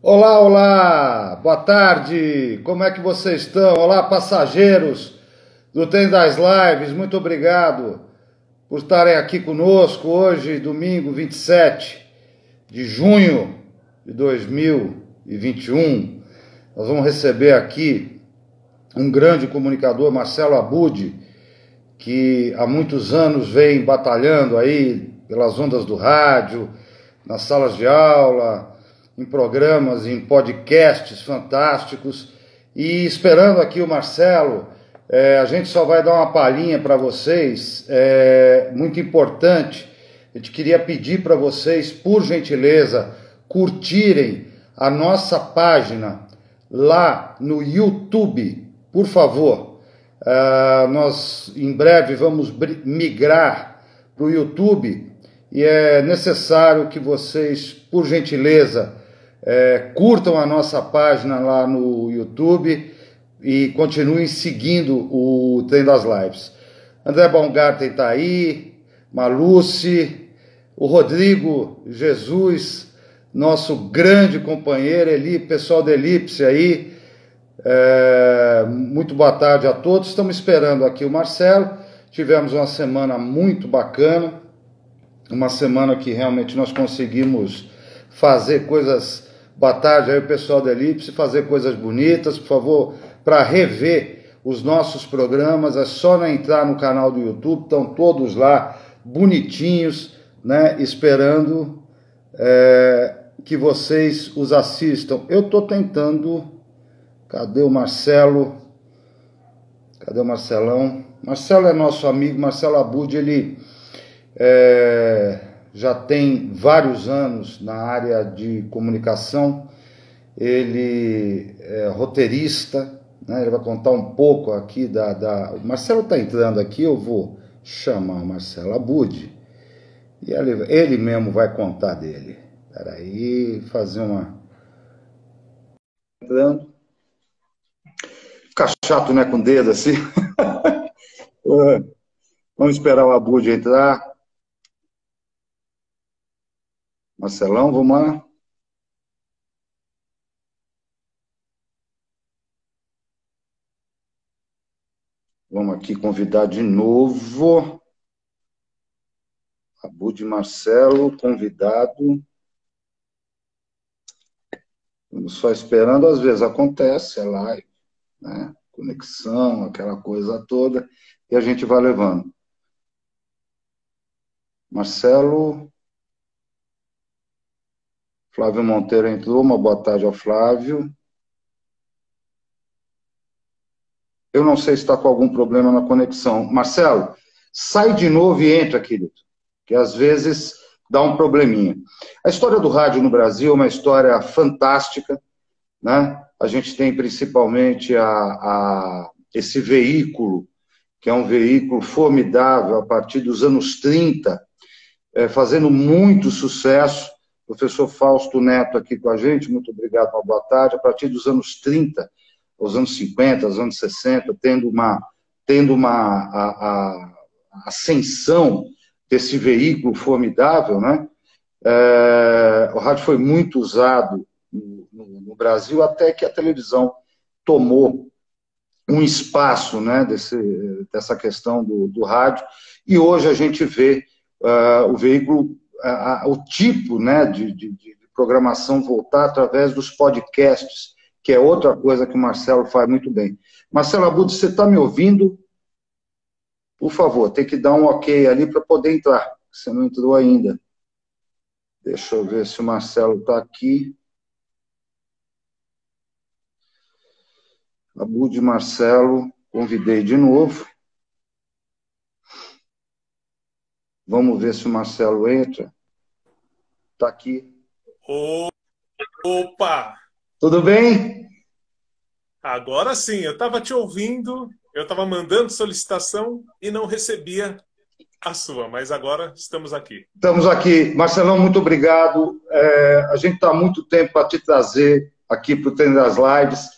Olá, olá, boa tarde, como é que vocês estão? Olá, passageiros do Trem das Lives, muito obrigado por estarem aqui conosco hoje, domingo 27 de junho de 2021. Nós vamos receber aqui um grande comunicador, Marcelo Abud, que há muitos anos vem batalhando aí pelas ondas do rádio, nas salas de aula, em programas, em podcasts fantásticos, e esperando aqui o Marcelo, a gente só vai dar uma palhinha para vocês, muito importante. A gente queria pedir para vocês, por gentileza, curtirem a nossa página lá no YouTube, por favor. Nós em breve vamos migrar para o YouTube e é necessário que vocês, por gentileza, curtam a nossa página lá no YouTube e continuem seguindo o Trem das Lives. André Baumgarten está aí, Maluce, o Rodrigo Jesus, nosso grande companheiro, pessoal da Elipse aí, muito boa tarde a todos. Estamos esperando aqui o Marcelo. Tivemos uma semana muito bacana, uma semana que realmente nós conseguimos fazer coisas. Boa tarde aí o pessoal da Elipse, fazer coisas bonitas. Por favor, para rever os nossos programas, é só entrar no canal do YouTube, estão todos lá, bonitinhos, né, esperando que vocês os assistam. Eu estou tentando... Cadê o Marcelo? Cadê o Marcelão? Marcelo é nosso amigo, Marcelo Abud, ele já tem vários anos na área de comunicação, ele é roteirista, né? Ele vai contar um pouco aqui O Marcelo está entrando aqui, eu vou chamar o Marcelo Abud, e ele mesmo vai contar dele. Espera aí, fazer uma... Entrando. Fica chato, né, com o dedo assim. Vamos esperar o Abud entrar. Marcelão, vamos lá. Vamos aqui convidar de novo. Abud Marcelo, convidado. Estamos só esperando, às vezes acontece, é live, né? Conexão, aquela coisa toda, e a gente vai levando. Marcelo. Flávio Monteiro entrou, uma boa tarde ao Flávio. Eu não sei se está com algum problema na conexão. Marcelo, sai de novo e entra, querido, que às vezes dá um probleminha. A história do rádio no Brasil é uma história fantástica, né? A gente tem principalmente esse veículo, que é um veículo formidável a partir dos anos 30, fazendo muito sucesso. O professor Fausto Neto aqui com a gente, muito obrigado, uma boa tarde. A partir dos anos 30, aos anos 50, aos anos 60, tendo uma ascensão desse veículo formidável, né? O rádio foi muito usado no Brasil, até que a televisão tomou um espaço, né, dessa questão do rádio, e hoje a gente vê o veículo, o tipo, né, de programação voltar através dos podcasts, que é outra coisa que o Marcelo faz muito bem. Marcelo Abud, você está me ouvindo? Por favor, tem que dar um ok ali para poder entrar, você não entrou ainda. Deixa eu ver se o Marcelo está aqui. Abud Marcelo, convidei de novo. Vamos ver se o Marcelo entra. Está aqui. Opa! Tudo bem? Agora sim, eu estava te ouvindo, eu estava mandando solicitação e não recebia a sua, mas agora estamos aqui. Estamos aqui. Marcelão, muito obrigado. A gente está há muito tempo para te trazer aqui para o Trem das Lives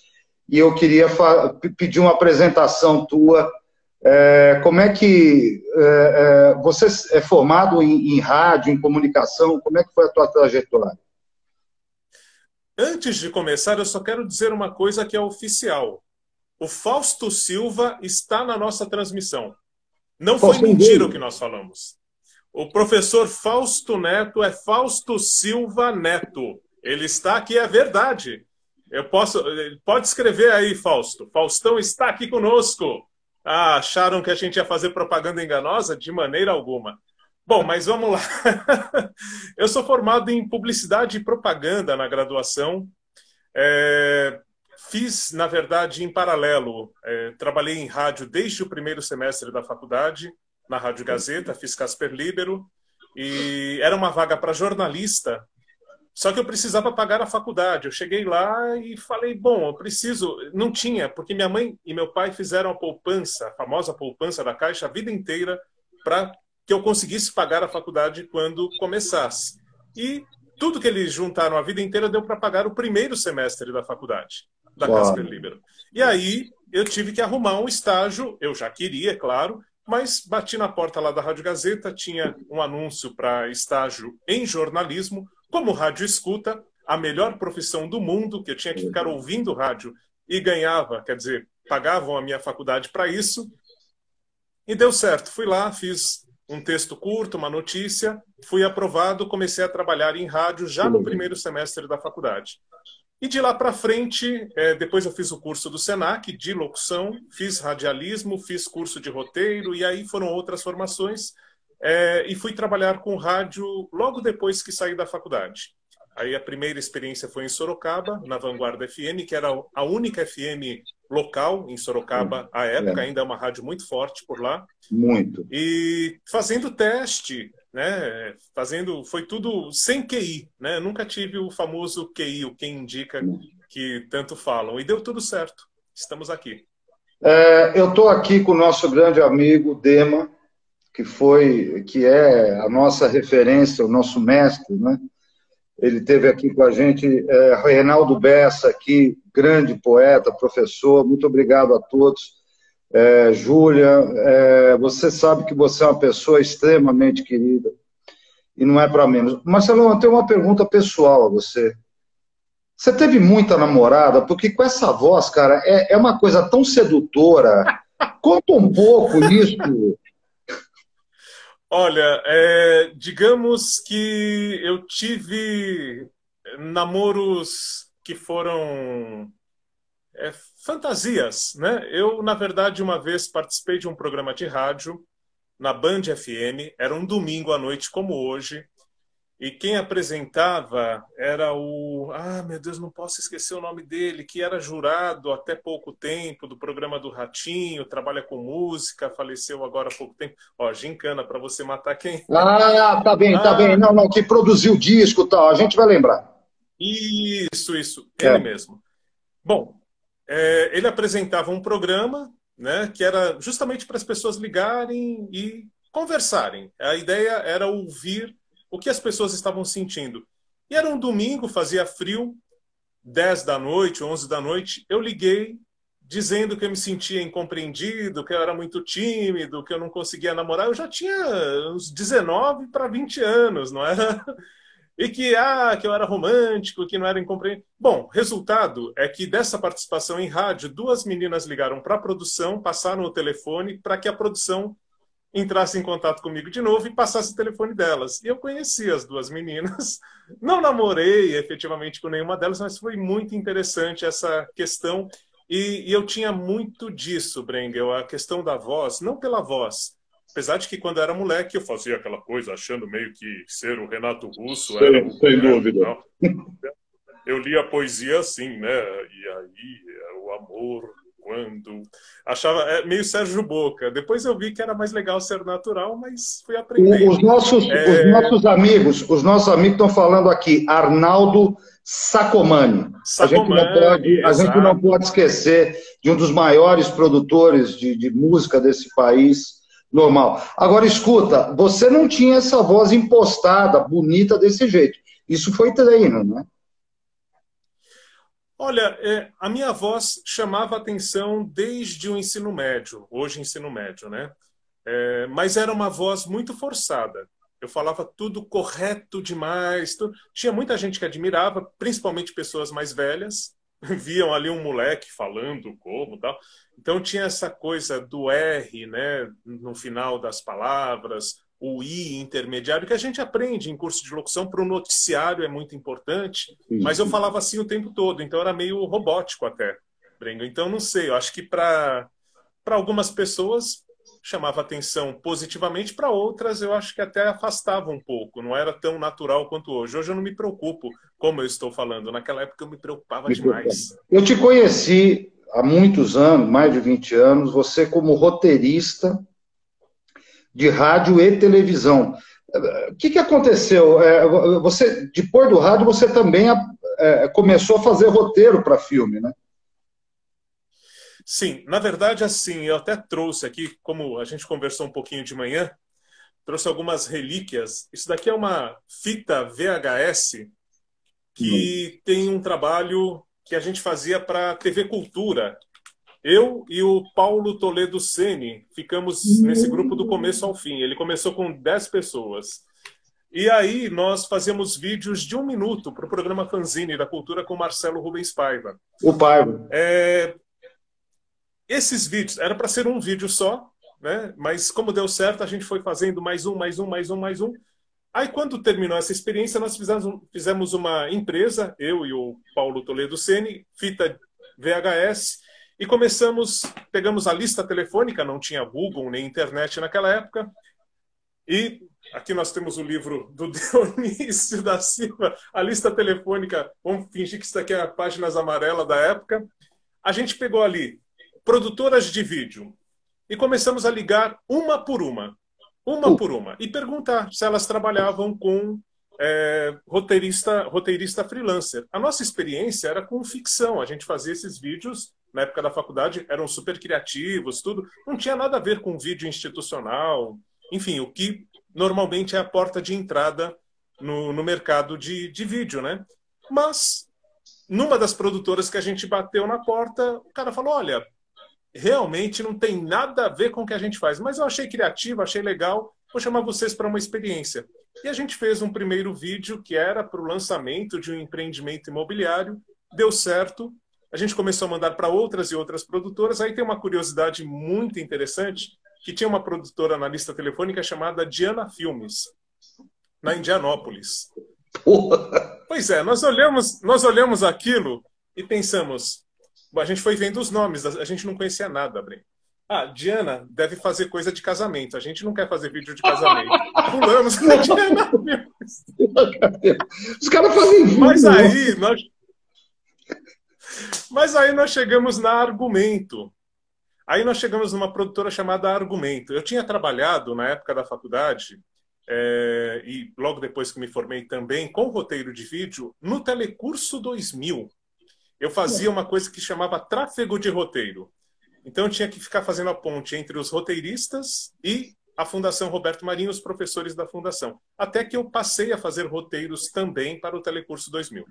e eu queria pedir uma apresentação tua. Como é que... você é formado em rádio, em comunicação, como é que foi a tua trajetória? Antes de começar, eu só quero dizer uma coisa que é oficial. O Fausto Silva está na nossa transmissão. Não foi mentira o que nós falamos. O professor Fausto Neto é Fausto Silva Neto. Ele está aqui, é verdade. Pode escrever aí, Fausto. Faustão está aqui conosco. Ah, acharam que a gente ia fazer propaganda enganosa? De maneira alguma. Bom, mas vamos lá. Eu sou formado em publicidade e propaganda na graduação. Fiz, na verdade, em paralelo. Trabalhei em rádio desde o primeiro semestre da faculdade, na Rádio Gazeta, fiz Casper Libero, e era uma vaga para jornalista, só que eu precisava pagar a faculdade. Eu cheguei lá e falei, bom, eu preciso... Não tinha, porque minha mãe e meu pai fizeram a poupança, a famosa poupança da Caixa, a vida inteira, para que eu conseguisse pagar a faculdade quando começasse. E tudo que eles juntaram a vida inteira deu para pagar o primeiro semestre da faculdade, da Casper Libero. E aí eu tive que arrumar um estágio, eu já queria, claro, mas bati na porta lá da Rádio Gazeta, tinha um anúncio para estágio em jornalismo, como rádio escuta, a melhor profissão do mundo, que eu tinha que ficar ouvindo rádio e ganhava, quer dizer, pagavam a minha faculdade para isso. E deu certo. Fui lá, fiz um texto curto, uma notícia, fui aprovado, comecei a trabalhar em rádio já no primeiro semestre da faculdade. E de lá para frente, depois eu fiz o curso do Senac de locução, fiz radialismo, fiz curso de roteiro, e aí foram outras formações, e fui trabalhar com rádio logo depois que saí da faculdade. Aí a primeira experiência foi em Sorocaba, na Vanguarda FM, que era a única FM local em Sorocaba à época, ainda é uma rádio muito forte por lá. Muito. E fazendo teste, né? Foi tudo sem QI, né? Nunca tive o famoso QI, o quem indica, que tanto falam. E deu tudo certo. Estamos aqui. Eu estou aqui com o nosso grande amigo Dema, que é a nossa referência, o nosso mestre, né? Ele esteve aqui com a gente, Reinaldo Bessa aqui, grande poeta, professor, muito obrigado a todos. Júlia, você sabe que você é uma pessoa extremamente querida, e não é para menos. Marcelão, eu tenho uma pergunta pessoal a você. Você teve muita namorada? Porque com essa voz, cara, é uma coisa tão sedutora. Conta um pouco nisso. Olha, digamos que eu tive namoros que foram fantasias, né? Eu, na verdade, uma vez participei de um programa de rádio na Band FM, era um domingo à noite como hoje, e quem apresentava era o... Ah, meu Deus, não posso esquecer o nome dele, que era jurado até pouco tempo do programa do Ratinho, trabalha com música, faleceu agora há pouco tempo. Ó, gincana, para você matar quem... Ah, tá bem, tá bem. Não, que produziu o disco e tal, a gente vai lembrar. Isso, ele mesmo. Bom, ele apresentava um programa, né, que era justamente para as pessoas ligarem e conversarem. A ideia era ouvir o que as pessoas estavam sentindo. E era um domingo, fazia frio, 10 da noite, 11 da noite, eu liguei dizendo que eu me sentia incompreendido, que eu era muito tímido, que eu não conseguia namorar. Eu já tinha uns 19 para 20 anos, não era? E que eu era romântico, que não era incompreendido. Bom, resultado é que dessa participação em rádio, 2 meninas ligaram para a produção, passaram o telefone para que a produção entrasse em contato comigo de novo e passasse o telefone delas. E eu conheci as 2 meninas. Não namorei efetivamente com nenhuma delas, mas foi muito interessante essa questão. E eu tinha muito disso, Brengel, a questão da voz, não pela voz. Apesar de que quando eu era moleque eu fazia aquela coisa, achando meio que ser o Renato Russo era o... Sem dúvida. Eu lia a poesia assim, né? E aí, o amor... Quando achava meio Sérgio Boca. Depois eu vi que era mais legal ser natural, mas fui aprendendo. Os nossos amigos estão falando aqui, Arnaldo Sacomani. A gente não pode esquecer de um dos maiores produtores de música desse país, normal. Agora, escuta, você não tinha essa voz impostada, bonita desse jeito. Isso foi treino, né? Olha, a minha voz chamava atenção desde o ensino médio, hoje ensino médio, né? Mas era uma voz muito forçada. Eu falava tudo correto demais. Tinha muita gente que admirava, principalmente pessoas mais velhas, viam ali um moleque falando como tal. Então tinha essa coisa do R, né, no final das palavras, o I intermediário, que a gente aprende em curso de locução. Para o noticiário é muito importante, mas eu falava assim o tempo todo, então era meio robótico até, Brengo. Então não sei, eu acho que para algumas pessoas chamava atenção positivamente, para outras eu acho que até afastava um pouco, não era tão natural quanto hoje. Hoje eu não me preocupo, como eu estou falando, naquela época eu me preocupava demais. Eu te conheci há muitos anos, mais de 20 anos, você como roteirista de rádio e televisão. O que aconteceu? Você, depois do rádio, você também começou a fazer roteiro para filme, né? Sim, na verdade, assim, eu até trouxe aqui, como a gente conversou um pouquinho de manhã, trouxe algumas relíquias. Isso daqui é uma fita VHS que tem um trabalho que a gente fazia para TV Cultura. Eu e o Paulo Toledo Ceni ficamos nesse grupo do começo ao fim. Ele começou com 10 pessoas. E aí nós fazíamos vídeos de 1 minuto para o programa Fanzine da Cultura com Marcelo Rubens Paiva. O Paiva. Esses vídeos, era para ser um vídeo só, né? Mas como deu certo, a gente foi fazendo mais um. Aí, quando terminou essa experiência, nós fizemos uma empresa, eu e o Paulo Toledo Ceni, fita VHS, e pegamos a lista telefônica, não tinha Google nem internet naquela época, e aqui nós temos o livro do Dionísio da Silva, a lista telefônica, vamos fingir que isso daqui é a páginas amarelas da época. A gente pegou ali produtoras de vídeo e começamos a ligar uma por uma, e perguntar se elas trabalhavam com roteirista freelancer. A nossa experiência era com ficção, a gente fazia esses vídeos, na época da faculdade, eram super criativos, tudo, não tinha nada a ver com vídeo institucional, enfim, o que normalmente é a porta de entrada no mercado de vídeo, né? Mas, numa das produtoras que a gente bateu na porta, o cara falou, olha, realmente não tem nada a ver com o que a gente faz, mas eu achei criativo, achei legal, vou chamar vocês para uma experiência. E a gente fez um primeiro vídeo que era para o lançamento de um empreendimento imobiliário, deu certo, a gente começou a mandar para outras e outras produtoras. Aí tem uma curiosidade muito interessante, que tinha uma produtora na lista telefônica chamada Diana Filmes, na Indianópolis. Pois é, nós olhamos aquilo e pensamos, a gente foi vendo os nomes, a gente não conhecia nada, Breno. Diana deve fazer coisa de casamento, a gente não quer fazer vídeo de casamento. Pulamos na Diana Filmes. Os caras fazem vídeo. Mas aí nós chegamos na Argumento. Aí nós chegamos numa produtora chamada Argumento. Eu tinha trabalhado na época da faculdade, e logo depois que me formei também, com roteiro de vídeo, no Telecurso 2000. Eu fazia uma coisa que chamava tráfego de roteiro. Então eu tinha que ficar fazendo a ponte entre os roteiristas e a Fundação Roberto Marinho, os professores da Fundação. Até que eu passei a fazer roteiros também para o Telecurso 2000.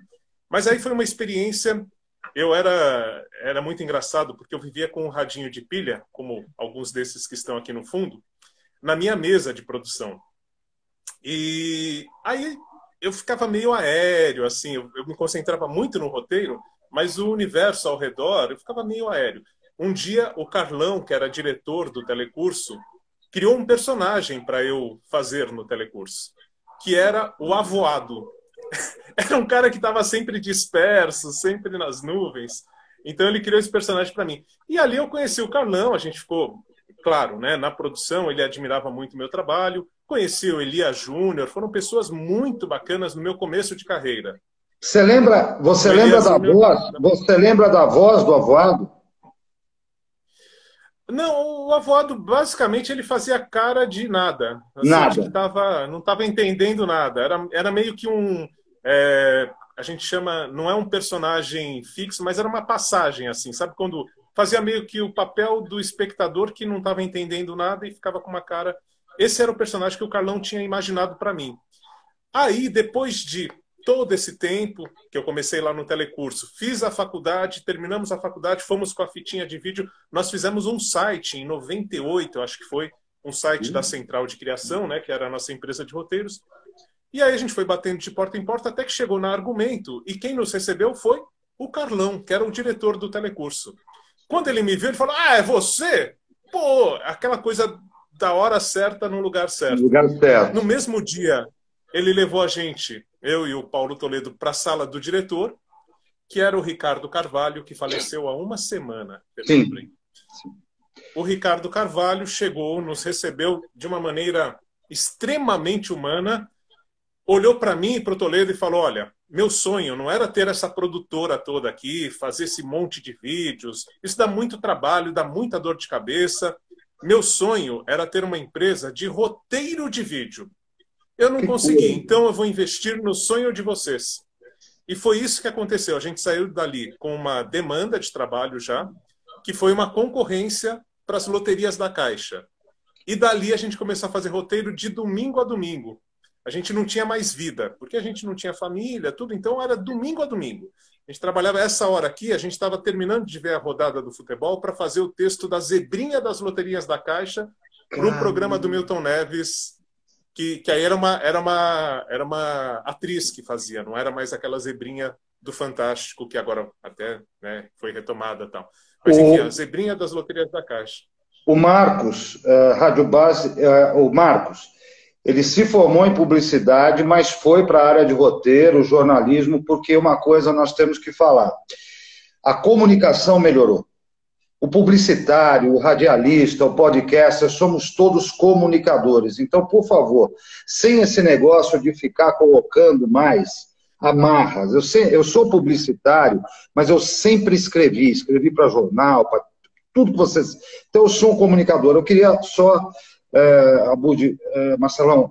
Mas aí foi uma experiência... Era muito engraçado, porque eu vivia com um radinho de pilha, como alguns desses que estão aqui no fundo, na minha mesa de produção. E aí eu ficava meio aéreo, assim, eu me concentrava muito no roteiro, mas o universo ao redor, eu ficava meio aéreo. Um dia, o Carlão, que era diretor do Telecurso, criou um personagem para eu fazer no Telecurso, que era o Avoado. Era um cara que estava sempre disperso, sempre nas nuvens. Então ele criou esse personagem para mim. E ali eu conheci o Carlão, a gente ficou, claro, né, na produção, ele admirava muito o meu trabalho. Conheci o Elia Júnior, foram pessoas muito bacanas no meu começo de carreira. Você lembra da voz do Avoado? Não, o Avoado, basicamente, ele fazia cara de nada. Assim, nada. Acho que não estava entendendo nada. Era meio que a gente chama, não é um personagem fixo, mas era uma passagem, assim, sabe? Quando fazia meio que o papel do espectador que não estava entendendo nada e ficava com uma cara... Esse era o personagem que o Carlão tinha imaginado para mim. Aí, depois de todo esse tempo que eu comecei lá no Telecurso, fiz a faculdade, terminamos a faculdade, fomos com a fitinha de vídeo, nós fizemos um site em 98, eu acho que foi, um site da Central de Criação, né, que era a nossa empresa de roteiros. E aí a gente foi batendo de porta em porta até que chegou na Argumento. E quem nos recebeu foi o Carlão, que era o diretor do telecurso. Quando ele me viu, ele falou: ah, é você? Pô, aquela coisa da hora certa no lugar certo. No lugar certo. No mesmo dia, ele levou a gente, eu e o Paulo Toledo, para a sala do diretor, que era o Ricardo Carvalho, que faleceu há uma semana. Sim. O Ricardo Carvalho chegou, nos recebeu de uma maneira extremamente humana, olhou para mim e para o Toledo e falou: olha, meu sonho não era ter essa produtora toda aqui, fazer esse monte de vídeos, isso dá muito trabalho, dá muita dor de cabeça. Meu sonho era ter uma empresa de roteiro de vídeo. Eu não consegui, então eu vou investir no sonho de vocês. E foi isso que aconteceu. A gente saiu dali com uma demanda de trabalho já, que foi uma concorrência para as loterias da Caixa. E dali a gente começou a fazer roteiro de domingo a domingo. A gente não tinha mais vida, porque a gente não tinha família, tudo, então era domingo a domingo. A gente trabalhava essa hora aqui, a gente estava terminando de ver a rodada do futebol para fazer o texto da zebrinha das loterias da Caixa para o programa do Milton Neves, que aí era uma atriz que fazia, não era mais aquela zebrinha do Fantástico, que agora até, né, foi retomada e tal. Mas enfim, a zebrinha das loterias da Caixa. O Marcos, Rádio Base, o Marcos, ele se formou em publicidade, mas foi para a área de roteiro, jornalismo, porque uma coisa nós temos que falar. A comunicação melhorou. O publicitário, o radialista, o podcaster, somos todos comunicadores. Então, por favor, sem esse negócio de ficar colocando mais amarras. Eu sou publicitário, mas eu sempre escrevi para jornal, para tudo que vocês... Então, eu sou um comunicador. Eu queria só, Abud, Marcelão,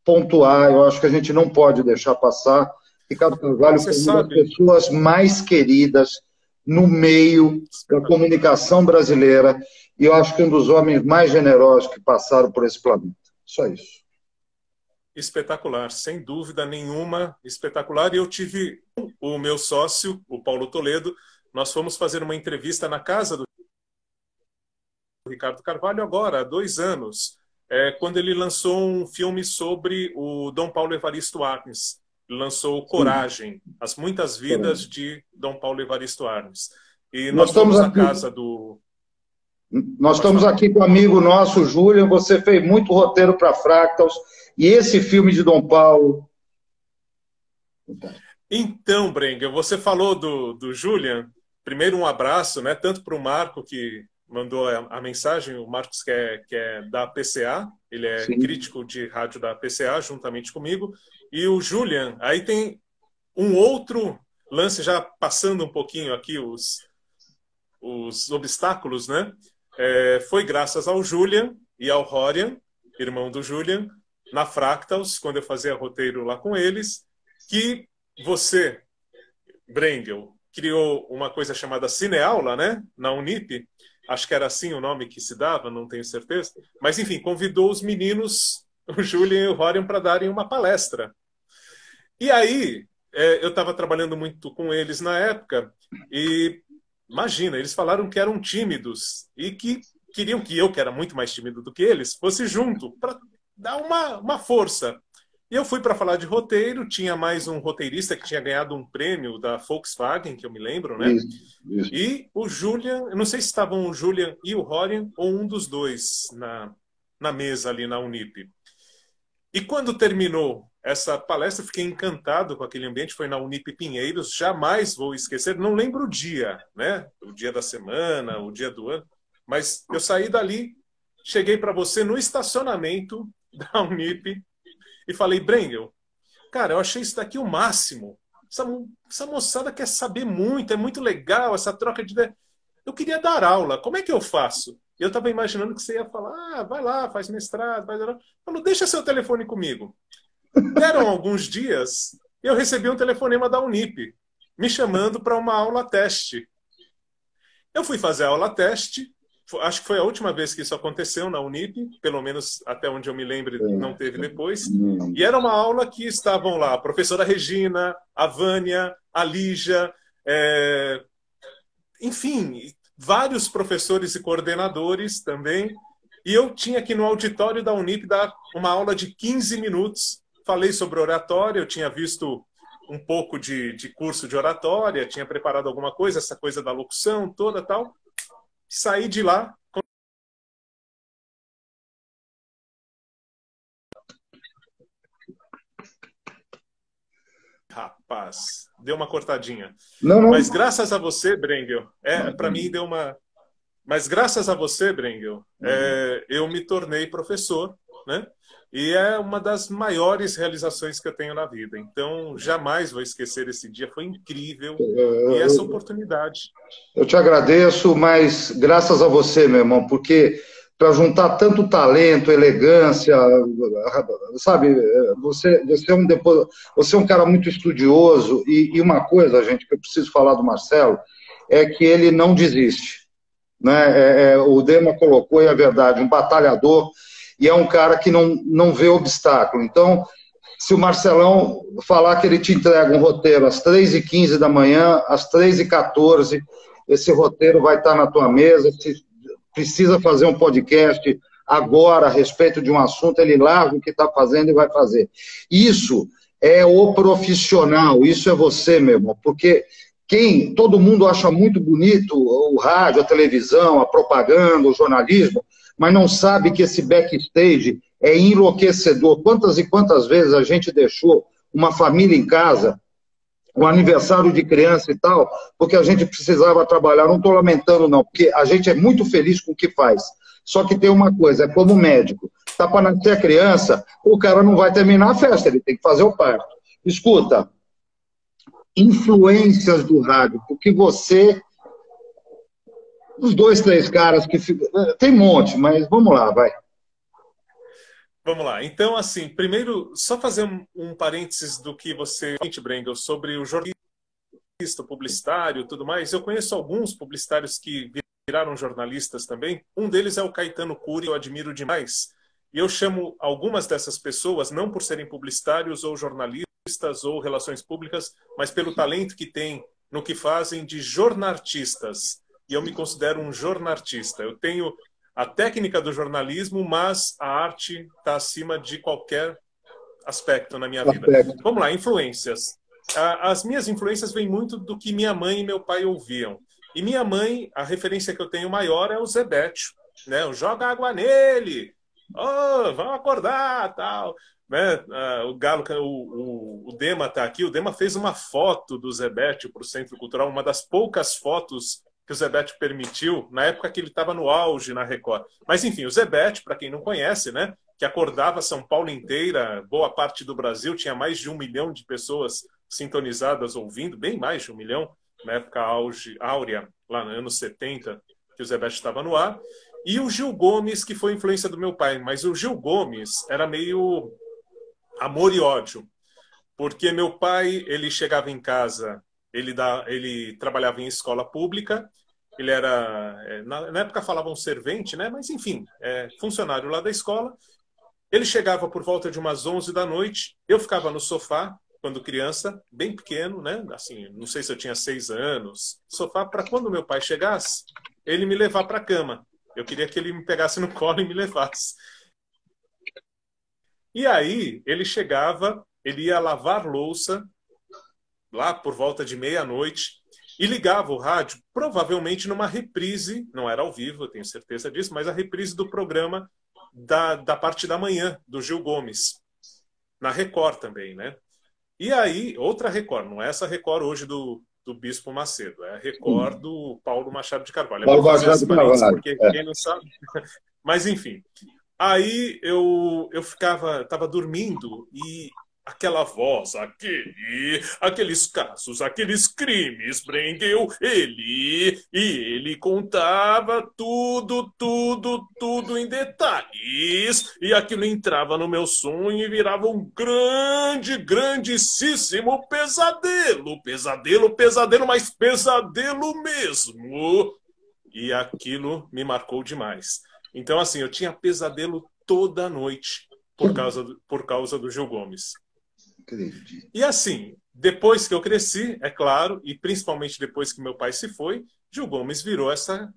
pontuar, eu acho que a gente não pode deixar passar. Ricardo Carvalho foi uma das pessoas mais queridas no meio da comunicação brasileira, e eu acho que um dos homens mais generosos que passaram por esse planeta. Só isso. Espetacular, sem dúvida nenhuma, espetacular. E eu tive o meu sócio, o Paulo Toledo, nós fomos fazer uma entrevista na casa do Ricardo Carvalho agora, há 2 anos, quando ele lançou um filme sobre o Dom Paulo Evaristo Arnes. Lançou Coragem, As Muitas Vidas de Dom Paulo Evaristo Arnes. E nós fomos na casa do... Nós estamos aqui com um amigo nosso, Julian. Você fez muito roteiro para Fractals. E esse filme de Dom Paulo... Então, Brengel, você falou do Julian. Primeiro, um abraço, né, tanto para o Marco, que mandou a mensagem. O Marcos, que é da PCA. Ele é Sim. crítico de rádio da PCA, juntamente comigo. E o Julian, aí tem um outro lance, já passando um pouquinho aqui os obstáculos, né? Foi graças ao Julian e ao Rorian, irmão do Julian, na Fractals, quando eu fazia roteiro lá com eles, que você, Brengel, criou uma coisa chamada Cineaula, né? Na Unip. Acho que era assim o nome que se dava, não tenho certeza. Mas, enfim, convidou os meninos, o Julian e o Rorian, para darem uma palestra. E aí, eu estava trabalhando muito com eles na época, e imagina, eles falaram que eram tímidos e que queriam que eu, que era muito mais tímido do que eles, fosse junto, para dar uma força. E eu fui para falar de roteiro, tinha mais um roteirista que tinha ganhado um prêmio da Volkswagen, que eu me lembro, né? Isso. E o Julian, eu não sei se estavam o Julian e o Rorian, ou um dos dois na mesa ali na Unip. E quando terminou essa palestra, fiquei encantado com aquele ambiente, foi na Unip Pinheiros, jamais vou esquecer, não lembro o dia, né? O dia da semana, o dia do ano, mas eu saí dali, cheguei para você no estacionamento da Unip e falei: Brengel, cara, eu achei isso daqui o máximo, essa moçada quer saber muito, é muito legal essa troca de ideia. Eu queria dar aula, como é que eu faço? Eu estava imaginando que você ia falar: vai lá, faz mestrado, falou: deixa seu telefone comigo. Deram alguns dias e eu recebi um telefonema da Unip me chamando para uma aula teste. Eu fui fazer a aula teste, acho que foi a última vez que isso aconteceu na Unip, pelo menos até onde eu me lembro, não teve depois. E era uma aula que estavam lá a professora Regina, a Vânia, a Lígia, enfim, vários professores e coordenadores também. E eu tinha aqui no auditório da Unip dar uma aula de 15 minutos. Falei sobre oratória, eu tinha visto um pouco de curso de oratória, tinha preparado alguma coisa, essa coisa da locução toda tal. Saí de lá. Rapaz, deu uma cortadinha. Não, não. Mas graças a você, Brengel, para mim deu uma... Mas graças a você, Brengel, eu me tornei professor, né? E é uma das maiores realizações que eu tenho na vida. Então, jamais vou esquecer esse dia. Foi incrível. E essa oportunidade. Eu te agradeço, mas graças a você, meu irmão, porque para juntar tanto talento, elegância, sabe, você é um cara muito estudioso, e uma coisa, gente, que eu preciso falar do Marcelo, é que ele não desiste. Né? O Dema colocou, e é verdade, um batalhador, e é um cara que não vê obstáculo. Então, se o Marcelão falar que ele te entrega um roteiro às 3h15 da manhã, às 3h14, esse roteiro vai estar na tua mesa. Se precisa fazer um podcast agora a respeito de um assunto, ele larga o que está fazendo e vai fazer. Isso é o profissional, isso é você, meu irmão, porque todo mundo acha muito bonito o rádio, a televisão, a propaganda, o jornalismo, mas não sabe que esse backstage é enlouquecedor. Quantas e quantas vezes a gente deixou uma família em casa, um aniversário de criança e tal, porque a gente precisava trabalhar. Não estou lamentando, não, porque a gente é muito feliz com o que faz. Só que tem uma coisa, é como médico. Está para nascer a criança, o cara não vai terminar a festa, ele tem que fazer o parto. Escuta, influências do rádio, porque você... Os 2, 3 caras que... Tem um monte, mas vamos lá, vai. Vamos lá. Então, assim, primeiro, só fazer um parênteses do que você... Brengel, sobre o jornalista, publicitário e tudo mais. Eu conheço alguns publicitários que viraram jornalistas também. Um deles é o Caetano Cury, eu admiro demais. E eu chamo algumas dessas pessoas, não por serem publicitários ou jornalistas ou relações públicas, mas pelo talento que têm no que fazem, de jornalistas. E eu me considero um jornalista. Eu tenho a técnica do jornalismo, mas a arte está acima de qualquer aspecto na minha vida. Vamos lá, influências. As minhas influências vêm muito do que minha mãe e meu pai ouviam. E minha mãe, a referência que eu tenho maior é o Zé Béttio, né? O joga água nele, oh, vamos acordar, tal. Né? O Galo, o Dema está aqui. O Dema fez uma foto do Zé Béttio para o Centro Cultural, uma das poucas fotos que o Zé Béttio permitiu, na época que ele estava no auge na Record. Mas, enfim, o Zé Béttio, para quem não conhece, né, que acordava São Paulo inteira, boa parte do Brasil, tinha mais de 1 milhão de pessoas sintonizadas ouvindo, bem mais de 1 milhão, na época áurea, lá nos anos 70, que o Zé Béttio estava no ar. E o Gil Gomes, que foi influência do meu pai. Mas o Gil Gomes era meio amor e ódio. Porque meu pai, ele chegava em casa, ele trabalhava em escola pública, ele era, na época falavam servente, né? Mas enfim, funcionário lá da escola. Ele chegava por volta de umas 11 da noite, eu ficava no sofá, quando criança, bem pequeno, né? Assim, não sei se eu tinha 6 anos, sofá, para quando meu pai chegasse, ele me levar para a cama. Eu queria que ele me pegasse no colo e me levasse. E aí, ele chegava, ele ia lavar louça, lá por volta de meia-noite, e ligava o rádio, provavelmente numa reprise, não era ao vivo, eu tenho certeza disso, mas a reprise do programa da parte da manhã, do Gil Gomes, na Record também, né? E aí, outra Record, não é essa Record hoje do Bispo Macedo, é a Record do Paulo Machado de Carvalho. Paulo Machado de Carvalho. Porque quem não sabe... Mas, enfim, aí eu estava dormindo e aquela voz, aqueles casos, aqueles crimes, Brengel, ele contava tudo em detalhes, e aquilo entrava no meu sonho e virava um grandíssimo pesadelo, mas pesadelo mesmo. E aquilo me marcou demais. Então, assim, eu tinha pesadelo toda noite por causa do Gil Gomes. E assim, depois que eu cresci, é claro, e principalmente depois que meu pai se foi, Gil Gomes virou essa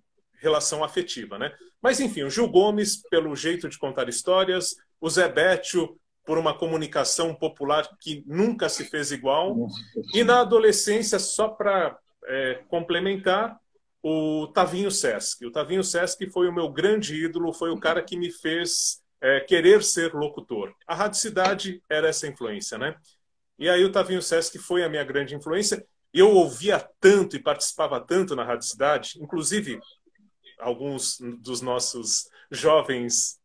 relação afetiva, né? Mas, enfim, o Gil Gomes, pelo jeito de contar histórias, o Zé Béttio, por uma comunicação popular que nunca se fez igual, e na adolescência, só para complementar, o Tavinho Sesc. O Tavinho Sesc foi o meu grande ídolo, foi o cara que me fez querer ser locutor. A Rádio Cidade era essa influência, né? E aí o Tavinho Sesc foi a minha grande influência. Eu ouvia tanto e participava tanto na Rádio Cidade, inclusive alguns dos nossos jovens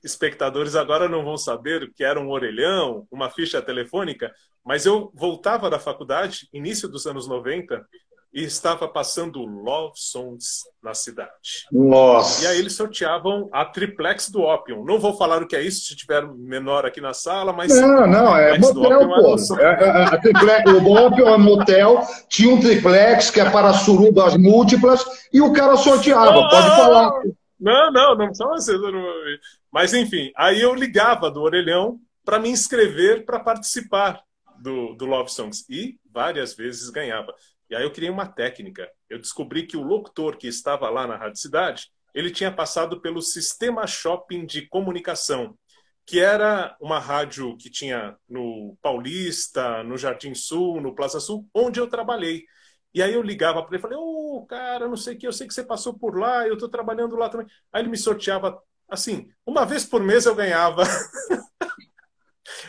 espectadores agora não vão saber o que era um orelhão, uma ficha telefônica, mas eu voltava da faculdade, início dos anos 90, e estava passando Love Songs na cidade. Nossa! E aí eles sorteavam a triplex do Opium. Não vou falar o que é isso, se tiver menor aqui na sala, mas... Não, é motel, pô. O Opium é motel, tinha um triplex que é para surubas múltiplas, e o cara sorteava, pode falar. Não são vocês. Mas, enfim, aí eu ligava do orelhão para me inscrever para participar do Love Songs. E várias vezes ganhava. E aí eu criei uma técnica. Eu descobri que o locutor que estava lá na Rádio Cidade, ele tinha passado pelo Sistema Shopping de Comunicação, que era uma rádio que tinha no Paulista, no Jardim Sul, no Plaza Sul, onde eu trabalhei. E aí eu ligava para ele e falei, cara, não sei o que, eu sei que você passou por lá, eu estou trabalhando lá também. Aí ele me sorteava, assim, uma vez por mês eu ganhava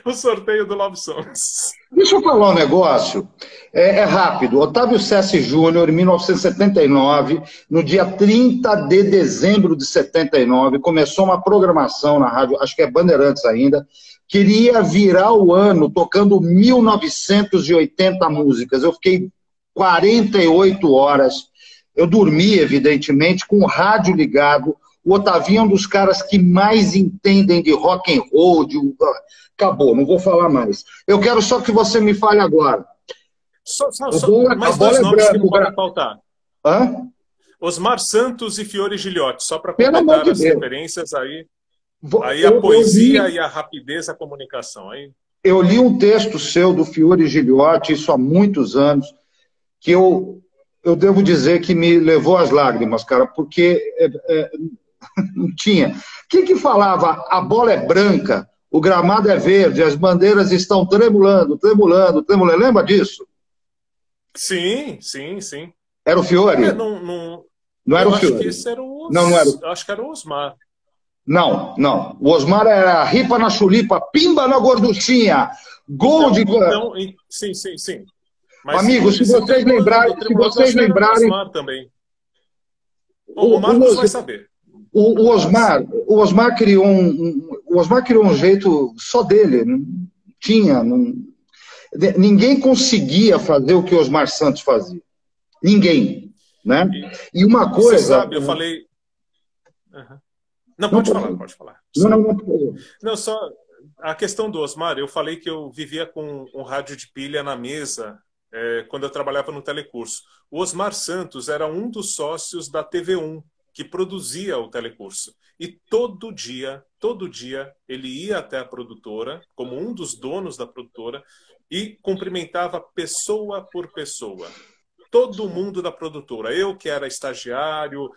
o sorteio do Love Songs. Deixa eu falar um negócio, é rápido. Otávio Sessi Júnior, em 1979, no dia 30 de dezembro de 79, começou uma programação na rádio, acho que é Bandeirantes ainda, queria virar o ano tocando 1980 músicas. Eu fiquei 48 horas, eu dormi, evidentemente, com o rádio ligado. O Otavinho é um dos caras que mais entendem de rock and roll, acabou, não vou falar mais. Eu quero só que você me fale agora. Mais dois nomes que não podem faltar. Hã? Osmar Santos e Fiore Giliotti, só para completar as referências aí. Aí a poesia e a rapidez da comunicação. Aí... Eu li um texto seu do Fiore Giliotti, isso há muitos anos, que eu devo dizer que me levou às lágrimas, cara, porque não tinha. Quem que falava a bola é branca, o gramado é verde, as bandeiras estão tremulando, tremulando, tremulando. Lembra disso? Sim. Era o Fiore? Não era o Fiore. Acho que esse era o... Não era. Acho que era o Osmar. Não. O Osmar era ripa na chulipa, pimba na gorduchinha, gol de... Então, sim. Mas, amigos, se vocês lembrarem... O Marcos vai saber. O Osmar criou um jeito só dele. Ninguém conseguia fazer o que o Osmar Santos fazia. Ninguém. Né? E uma coisa... Você sabe, eu falei... Não, pode falar. Não, só a questão do Osmar, eu falei que eu vivia com um rádio de pilha na mesa quando eu trabalhava no telecurso. O Osmar Santos era um dos sócios da TV1, que produzia o telecurso. E todo dia, ele ia até a produtora, como um dos donos da produtora, e cumprimentava pessoa por pessoa. Todo mundo da produtora. Eu, que era estagiário,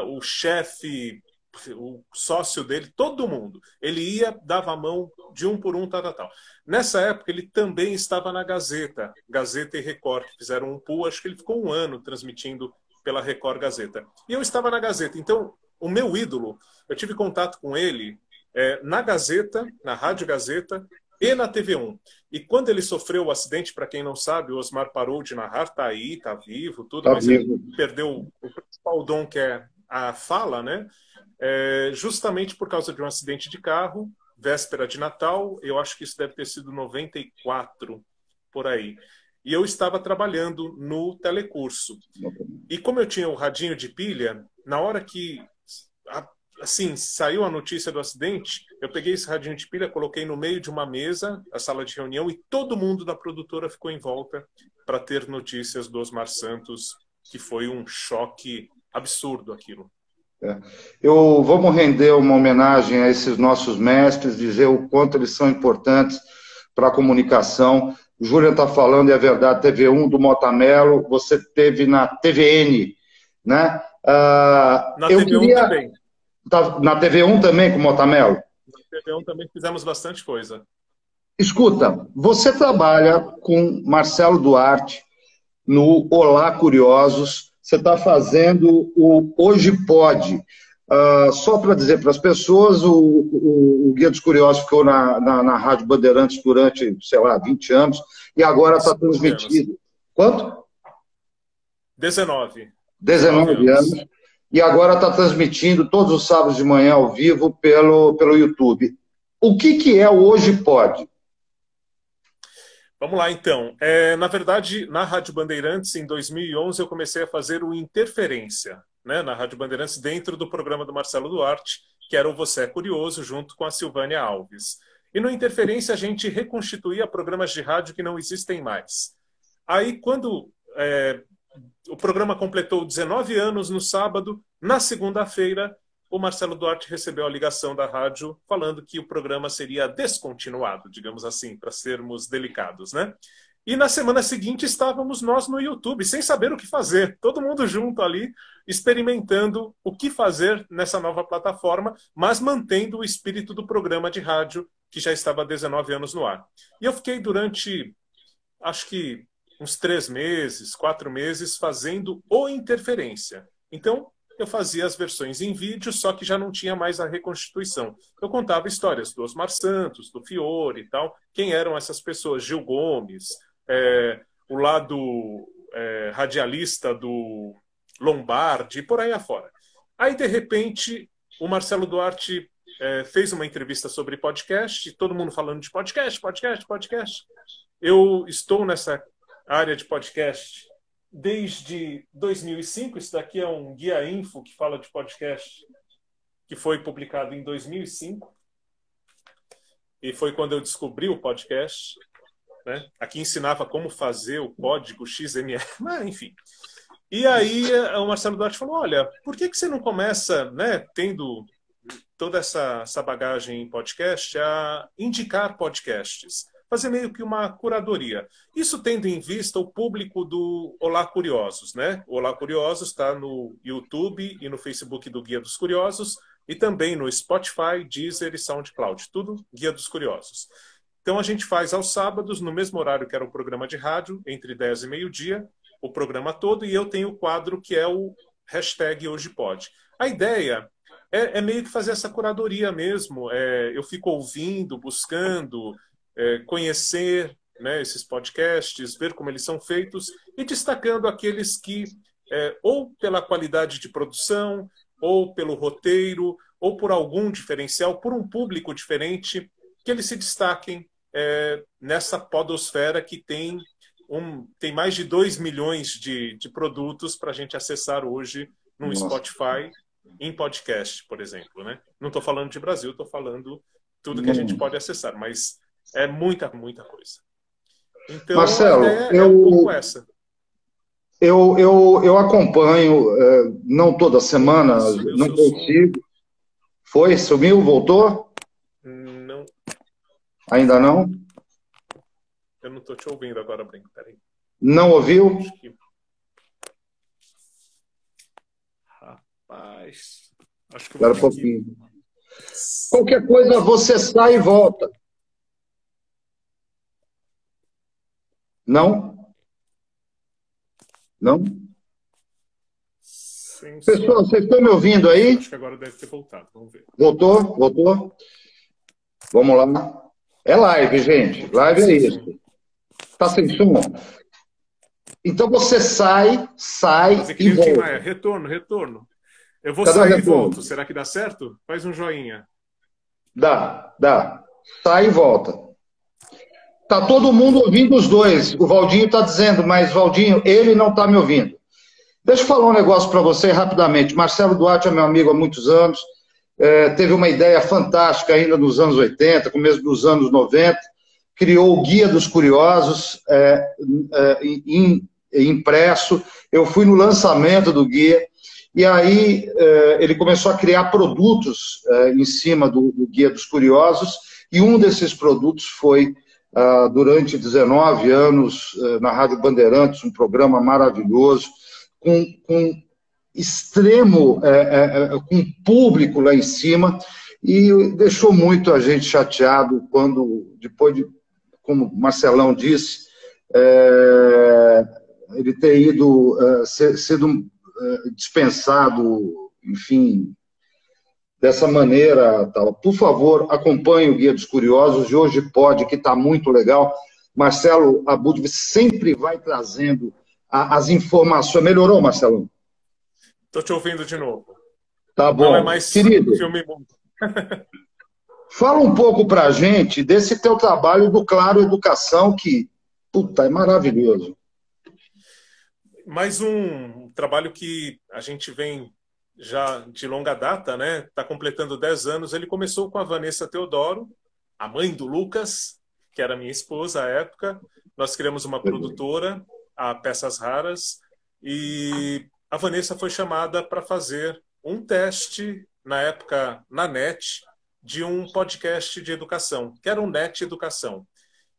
o chefe, o sócio dele, todo mundo. Ele ia, dava a mão de um por um, tal. Nessa época, ele também estava na Gazeta e Record, que fizeram um pool, acho que ele ficou um ano transmitindo pela Record Gazeta. E eu estava na Gazeta. Então, o meu ídolo, eu tive contato com ele na Gazeta, na Rádio Gazeta e na TV1. E quando ele sofreu o acidente, para quem não sabe, o Osmar parou de narrar, tá aí, tá vivo, tudo, mas ele perdeu o principal dom, que é a fala, né? Justamente por causa de um acidente de carro, véspera de Natal, eu acho que isso deve ter sido 94, por aí. E eu estava trabalhando no telecurso. E como eu tinha o radinho de pilha, na hora que assim saiu a notícia do acidente, eu peguei esse radinho de pilha, coloquei no meio de uma mesa, a sala de reunião, e todo mundo da produtora ficou em volta para ter notícias do Osmar Santos, que foi um choque absurdo aquilo. Vamos render uma homenagem a esses nossos mestres, dizer o quanto eles são importantes para a comunicação. O Júlia está falando, e é verdade, TV1 do Mota Mello, você teve na TVN, né? Na TV1 também. Na TV1 também, com o Motamelo? Na TV1 também fizemos bastante coisa. Escuta, você trabalha com Marcelo Duarte no Olá Curiosos, você está fazendo o Hoje Pode. Só para dizer para as pessoas, o Guia dos Curiosos ficou na Rádio Bandeirantes durante, sei lá, 20 anos, e agora está transmitido. Quanto? 19. 19 anos. E agora está transmitindo todos os sábados de manhã ao vivo pelo YouTube. O que é o Hoje Pode? Vamos lá, então. Na verdade, na Rádio Bandeirantes, em 2011, eu comecei a fazer o Interferência, né, na Rádio Bandeirantes, dentro do programa do Marcelo Duarte, que era o Você é Curioso, junto com a Silvânia Alves. E no Interferência, a gente reconstituía programas de rádio que não existem mais. Aí, quando o programa completou 19 anos no sábado, na segunda-feira, o Marcelo Duarte recebeu a ligação da rádio falando que o programa seria descontinuado, digamos assim, para sermos delicados, né? E na semana seguinte estávamos nós no YouTube, sem saber o que fazer, todo mundo junto ali, experimentando o que fazer nessa nova plataforma, mas mantendo o espírito do programa de rádio, que já estava há 19 anos no ar. E eu fiquei durante, acho que uns 3 meses, 4 meses, fazendo o Interferência. Então, eu fazia as versões em vídeo, só que já não tinha mais a reconstituição. Eu contava histórias do Osmar Santos, do Fiore e tal. Quem eram essas pessoas? Gil Gomes, o lado radialista do Lombardi, e por aí afora. Aí, de repente, o Marcelo Duarte fez uma entrevista sobre podcast, todo mundo falando de podcast. Eu estou nessa área de podcast desde 2005, isso daqui é um guia info que fala de podcast, que foi publicado em 2005, e foi quando eu descobri o podcast, né? Aqui ensinava como fazer o código XML, mas enfim. E aí o Marcelo Duarte falou, olha, por que você não começa, né, tendo toda essa bagagem em podcast, a indicar podcasts? Fazer meio que uma curadoria. Isso tendo em vista o público do Olá Curiosos, né? O Olá Curiosos está no YouTube e no Facebook do Guia dos Curiosos e também no Spotify, Deezer e SoundCloud. Tudo Guia dos Curiosos. Então a gente faz aos sábados, no mesmo horário que era o programa de rádio, entre 10 e meio-dia, o programa todo, e eu tenho o quadro que é o hashtag Hoje Pode. A ideia é meio que fazer essa curadoria mesmo. Eu fico ouvindo, buscando, conhecer, né, esses podcasts, ver como eles são feitos e destacando aqueles que, ou pela qualidade de produção, ou pelo roteiro, ou por algum diferencial, por um público diferente, que eles se destaquem nessa podosfera que tem mais de 2 milhões de produtos para a gente acessar hoje no Spotify, em podcast, por exemplo, né? Não estou falando de Brasil, estou falando tudo que a gente pode acessar, mas é muita coisa. Então, Marcelo, a ideia é um pouco essa. Eu acompanho, não toda semana, não consigo. Foi? Sumiu? Voltou? Não. Ainda não? Eu não estou te ouvindo agora, Brinco. Peraí. Não ouviu? Rapaz. Acho que eu Espera um pouquinho. Qualquer coisa, você sai e volta. Não? Não? Sim, pessoal, vocês estão me ouvindo aí? Acho que agora deve ter voltado. Vamos ver. Voltou? Voltou? Vamos lá. É live, gente. Live é isso. Tá sem som? Então você sai e volta. Retorno. Eu vou sair e volto. Será que dá certo? Faz um joinha. Dá. Sai e volta. Tá todo mundo ouvindo os dois. O Valdinho tá dizendo, mas Valdinho, ele não tá me ouvindo. Deixa eu falar um negócio para você rapidamente. Marcelo Duarte é meu amigo há muitos anos. Teve uma ideia fantástica ainda nos anos 80, começo dos anos 90. Criou o Guia dos Curiosos, impresso. Eu fui no lançamento do guia. E aí ele começou a criar produtos em cima do Guia dos Curiosos. E um desses produtos foi, durante 19 anos, na Rádio Bandeirantes, um programa maravilhoso, com extremo, com público lá em cima, e deixou muito a gente chateado quando, depois de, como o Marcelão disse, ele ter ido, sido dispensado, enfim, dessa maneira. Tal. Por favor, acompanhe o Guia dos Curiosos, de hoje pode, que está muito legal. Marcelo Abud sempre vai trazendo as informações. Melhorou, Marcelão? Estou te ouvindo de novo. Tá bom. Não é mais Querido, filme. fala um pouco para a gente desse teu trabalho do Claro Educação, que, puta, é maravilhoso. Mais um trabalho que a gente vem já de longa data, né? Está completando 10 anos. Ele começou com a Vanessa Teodoro, a mãe do Lucas, que era minha esposa à época. Nós criamos uma produtora, a Peças Raras, e a Vanessa foi chamada para fazer um teste, na época, na NET, de um podcast de educação, que era o NET Educação.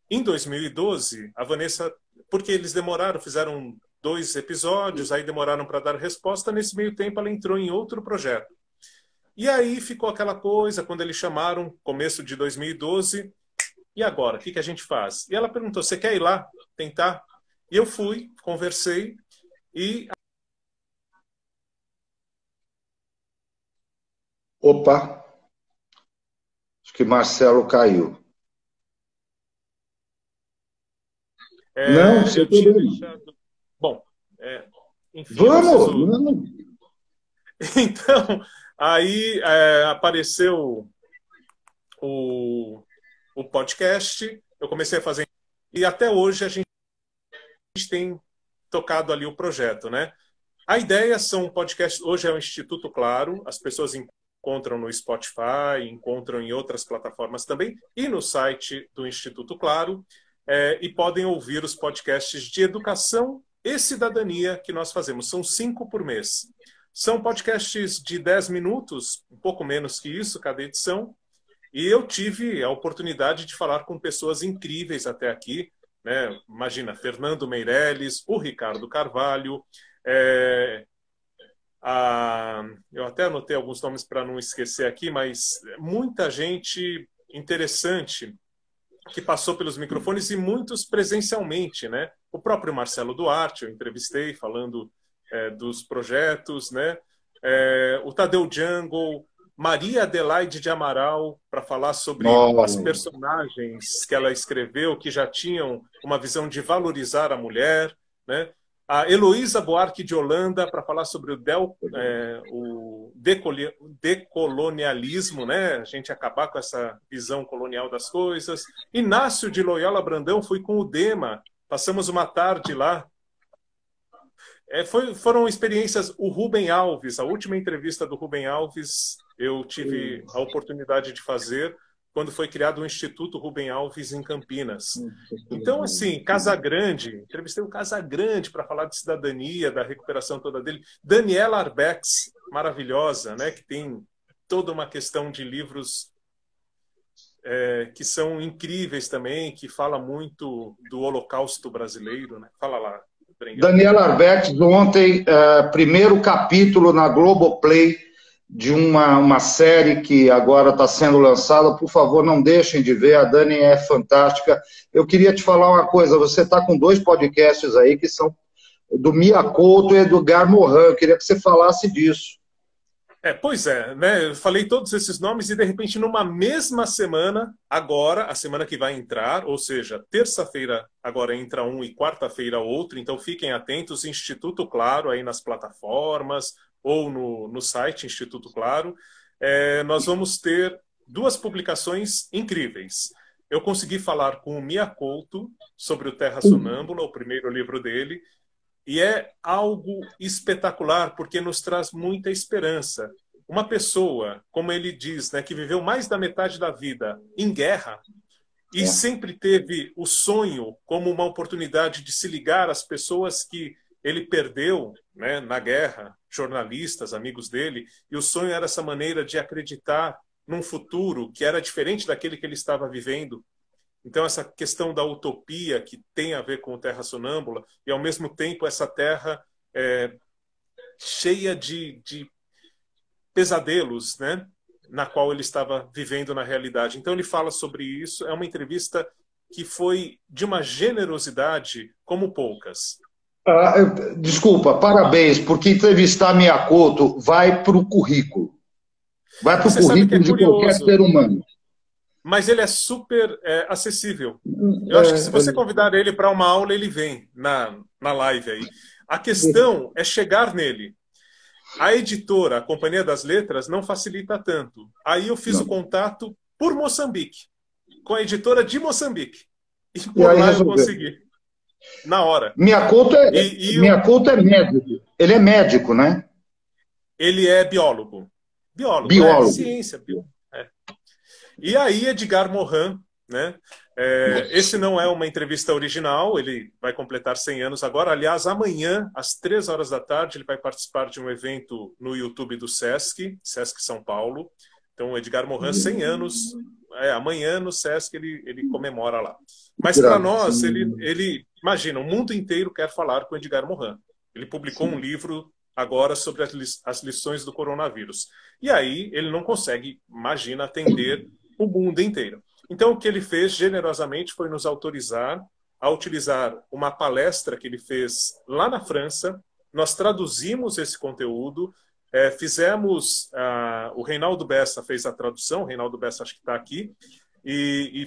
Em 2012, a Vanessa, porque eles demoraram, fizeram 2 episódios, aí demoraram para dar resposta, nesse meio tempo ela entrou em outro projeto. E aí ficou aquela coisa, quando eles chamaram, começo de 2012, e agora, o que a gente faz? E ela perguntou, você quer ir lá tentar? E eu fui, conversei, e... Opa, acho que Marcelo caiu. Não, você tinha deixado... Bom, enfim... Vamos! Então, aí apareceu o podcast, eu comecei a fazer, e até hoje a gente tem tocado ali o projeto, né? A ideia são podcasts, hoje é o Instituto Claro, as pessoas encontram no Spotify, encontram em outras plataformas também, e no site do Instituto Claro, e podem ouvir os podcasts de educação e cidadania que nós fazemos. São 5 por mês. São podcasts de 10 minutos, um pouco menos que isso, cada edição, e eu tive a oportunidade de falar com pessoas incríveis até aqui, né? Imagina, Fernando Meirelles, o Ricardo Carvalho, eu até anotei alguns nomes para não esquecer aqui, mas muita gente interessante que passou pelos microfones e muitos presencialmente, né? O próprio Marcelo Duarte, eu entrevistei falando dos projetos, né? O Tadeu Jungle, Maria Adelaide de Amaral, para falar sobre as personagens que ela escreveu, que já tinham uma visão de valorizar a mulher, né? A Heloísa Buarque de Holanda, para falar sobre o decolonialismo, né? A gente acabar com essa visão colonial das coisas. Inácio de Loyola Brandão, fui com o Dema, passamos uma tarde lá. Foram experiências. O Rubem Alves, a última entrevista do Rubem Alves, eu tive a oportunidade de fazer quando foi criado o Instituto Rubem Alves em Campinas. Então, assim, Casagrande, entrevistei o Casagrande para falar de cidadania, da recuperação toda dele. Daniela Arbex, maravilhosa, né, que tem toda uma questão de livros que são incríveis também, que fala muito do Holocausto brasileiro, né? Fala lá. Daniela Arbex, ontem, primeiro capítulo na Globoplay de uma série que agora está sendo lançada. Por favor, não deixem de ver, a Dani é fantástica. Eu queria te falar uma coisa, você está com 2 podcasts aí que são do Mia Couto e do Edgar Morin, eu queria que você falasse disso. Pois é, né? Eu falei todos esses nomes e, de repente, numa mesma semana, agora, a semana que vai entrar, ou seja, terça-feira agora entra um e quarta-feira outro, então fiquem atentos, Instituto Claro aí nas plataformas ou no site Instituto Claro, nós vamos ter 2 publicações incríveis. Eu consegui falar com o Mia Couto sobre o Terra Sonâmbula, o primeiro livro dele, e é algo espetacular, porque nos traz muita esperança. Uma pessoa, como ele diz, né, que viveu mais da metade da vida em guerra e sempre teve o sonho como uma oportunidade de se ligar às pessoas que ele perdeu, né, na guerra, jornalistas, amigos dele, e o sonho era essa maneira de acreditar num futuro que era diferente daquele que ele estava vivendo. Então, essa questão da utopia que tem a ver com o Terra Sonâmbula, e ao mesmo tempo essa terra cheia de pesadelos, né? Na qual ele estava vivendo na realidade. Então ele fala sobre isso. É uma entrevista que foi de uma generosidade como poucas. Desculpa, parabéns, porque entrevistar Miyakoto vai para o currículo. Vai para o currículo de qualquer ser humano. Mas ele é super acessível. Eu acho que se você convidar ele para uma aula, ele vem na live aí. A questão é chegar nele. A editora, a Companhia das Letras, não facilita tanto. Aí eu fiz o contato por Moçambique, com a editora de Moçambique. E por lá eu consegui. Na hora. Miyakoto é médico. Ele é médico, né? Ele é biólogo. Biólogo. Ciência. E aí, Edgar Morin, né? Esse não é uma entrevista original, ele vai completar 100 anos agora. Aliás, amanhã, às 3 horas da tarde, ele vai participar de um evento no YouTube do Sesc São Paulo. Então, Edgar Morin, 100 anos, amanhã no Sesc ele comemora lá. Mas para nós, ele imagina, o mundo inteiro quer falar com Edgar Morin. Ele publicou um livro agora sobre as lições do coronavírus. E aí ele não consegue, imagina, atender o mundo inteiro. Então o que ele fez generosamente foi nos autorizar a utilizar uma palestra que ele fez lá na França. Nós traduzimos esse conteúdo, fizemos, o Reinaldo Bessa fez a tradução, o Reinaldo Bessa acho que está aqui, e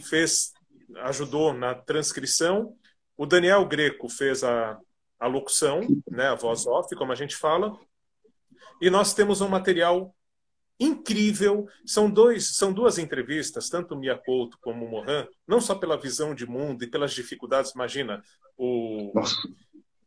ajudou na transcrição. O Daniel Greco fez a locução, né, a voz off, como a gente fala. E nós temos um material incrível. São duas entrevistas, tanto o Miyakoto como o Morin, não só pela visão de mundo e pelas dificuldades. Imagina, o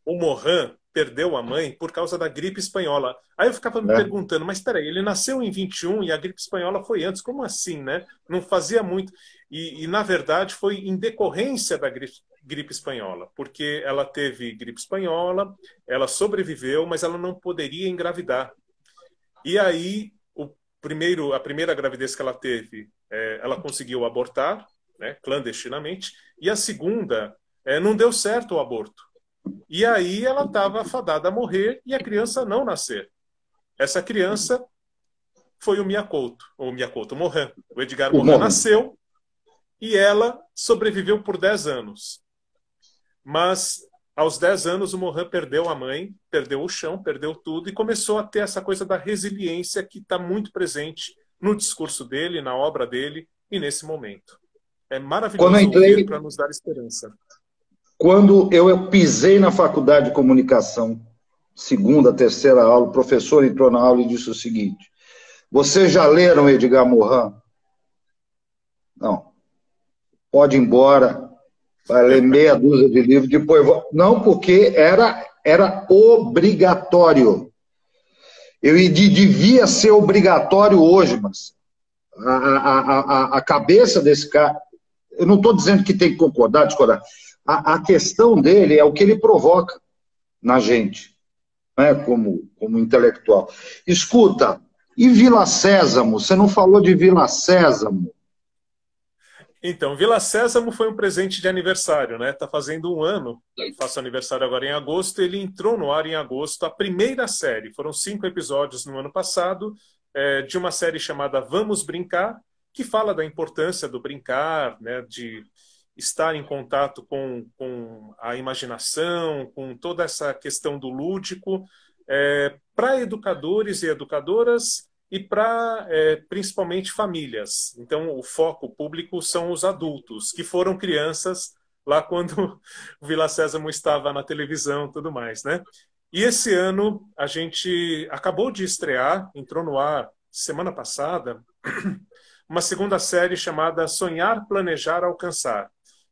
Morin perdeu a mãe por causa da gripe espanhola. Aí eu ficava me perguntando, mas peraí, ele nasceu em 21 e a gripe espanhola foi antes. Como assim, né? Não fazia muito. E na verdade, foi em decorrência da gripe espanhola, porque ela teve gripe espanhola, ela sobreviveu, mas ela não poderia engravidar. E aí, a primeira gravidez que ela teve, ela conseguiu abortar, né, clandestinamente, e a segunda, não deu certo o aborto. E aí ela estava fadada a morrer e a criança não nascer. Essa criança foi o Miyakoto, o Morin. O Edgar Morin nasceu e ela sobreviveu por 10 anos. Mas aos 10 anos o Morin perdeu a mãe, perdeu o chão, perdeu tudo e começou a ter essa coisa da resiliência que está muito presente no discurso dele, na obra dele e nesse momento. É maravilhoso ouvir para nos dar esperança. Quando eu pisei na faculdade de comunicação, segunda, terceira aula, o professor entrou na aula e disse o seguinte: vocês já leram Edgar Morin? Não. Pode ir embora, vai ler meia dúzia de livros, depois... Não, porque era obrigatório. Devia ser obrigatório hoje, mas a cabeça desse cara... Eu não estou dizendo que tem que concordar, discordar. A questão dele é o que ele provoca na gente, né, como intelectual. Escuta, e Vila Sésamo? Você não falou de Vila Sésamo? Então, Vila Sésamo foi um presente de aniversário, né? Está fazendo 1 ano, faço aniversário agora em agosto, ele entrou no ar em agosto, a primeira série, foram 5 episódios no ano passado, de uma série chamada Vamos Brincar, que fala da importância do brincar, né, de estar em contato com a imaginação, com toda essa questão do lúdico, para educadores e educadoras e para, principalmente, famílias. Então, o foco público são os adultos, que foram crianças lá quando o Vila Sésamo estava na televisão e tudo mais, né? E esse ano a gente acabou de estrear, entrou no ar semana passada, uma segunda série chamada Sonhar, Planejar, Alcançar,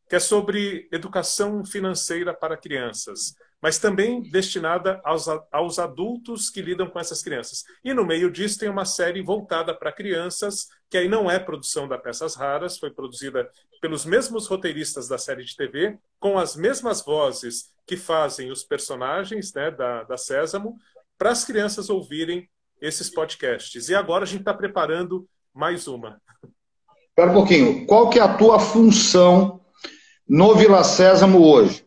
que é sobre educação financeira para crianças, mas também destinada aos adultos que lidam com essas crianças. E no meio disso tem uma série voltada para crianças, que aí não é produção da Peças Raras, foi produzida pelos mesmos roteiristas da série de TV, com as mesmas vozes que fazem os personagens, né, da Sésamo, para as crianças ouvirem esses podcasts. E agora a gente está preparando mais uma. Espera um pouquinho. Qual que é a tua função no Vila Sésamo hoje?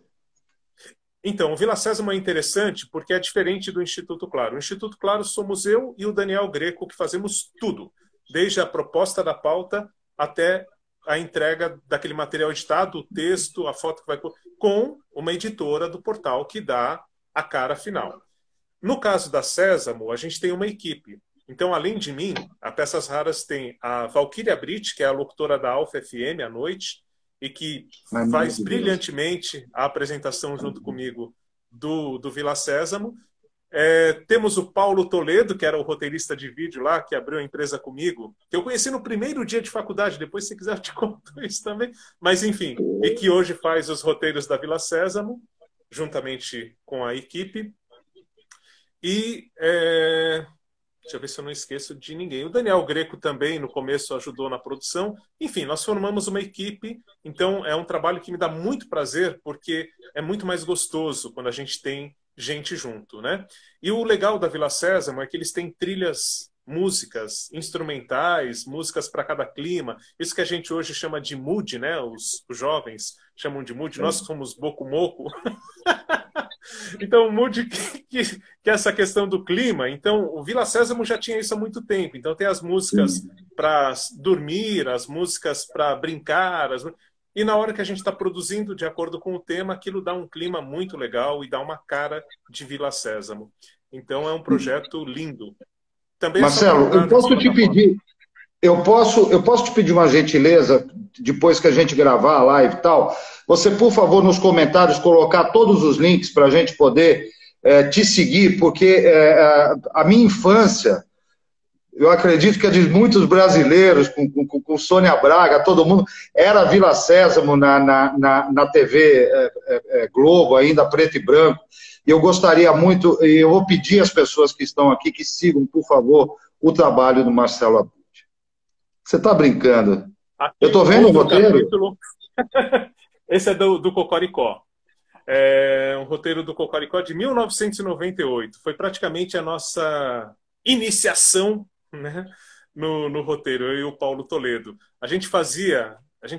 Então, o Vila Sésamo é interessante porque é diferente do Instituto Claro. O Instituto Claro somos eu e o Daniel Greco que fazemos tudo, desde a proposta da pauta até a entrega daquele material editado, o texto, a foto que vai com uma editora do portal que dá a cara final. No caso da Sésamo, a gente tem uma equipe. Então, além de mim, a Peças Raras tem a Valquíria Britt, que é a locutora da Alfa FM à noite, e que faz brilhantemente a apresentação junto comigo do Vila Sésamo. Temos o Paulo Toledo, que era o roteirista de vídeo lá, que abriu a empresa comigo, que eu conheci no primeiro dia de faculdade, depois, se quiser, eu te conto isso também. Mas, enfim, e que hoje faz os roteiros da Vila Sésamo, juntamente com a equipe. E deixa eu ver se eu não esqueço de ninguém. O Daniel Greco também, no começo, ajudou na produção. Enfim, nós formamos uma equipe, então é um trabalho que me dá muito prazer, porque é muito mais gostoso quando a gente tem gente junto, né? E o legal da Vila Sésamo é que eles têm trilhas, músicas instrumentais, músicas para cada clima. Isso que a gente hoje chama de mood, né? Os jovens chamam de mood. Nós somos boco moco. Então, o mood que é essa questão do clima. Então, o Vila Sésamo já tinha isso há muito tempo. Então, tem as músicas para dormir, as músicas para brincar. E na hora que a gente está produzindo, de acordo com o tema, aquilo dá um clima muito legal e dá uma cara de Vila Sésamo. Então, é um projeto lindo. Também Marcelo, eu posso te pedir... Eu posso te pedir uma gentileza, depois que a gente gravar a live e tal, você, por favor, nos comentários, colocar todos os links para a gente poder te seguir, porque a minha infância, eu acredito que é de muitos brasileiros, com Sônia Braga, todo mundo, era Vila Sésamo na TV Globo, ainda preto e branco, e eu gostaria muito, e eu vou pedir às pessoas que estão aqui que sigam, por favor, o trabalho do Marcelo Abud. Você está brincando? Eu estou vendo o roteiro? Capítulo... Esse é do Cocoricó. É um roteiro do Cocoricó de 1998. Foi praticamente a nossa iniciação, né, no roteiro, eu e o Paulo Toledo. A gente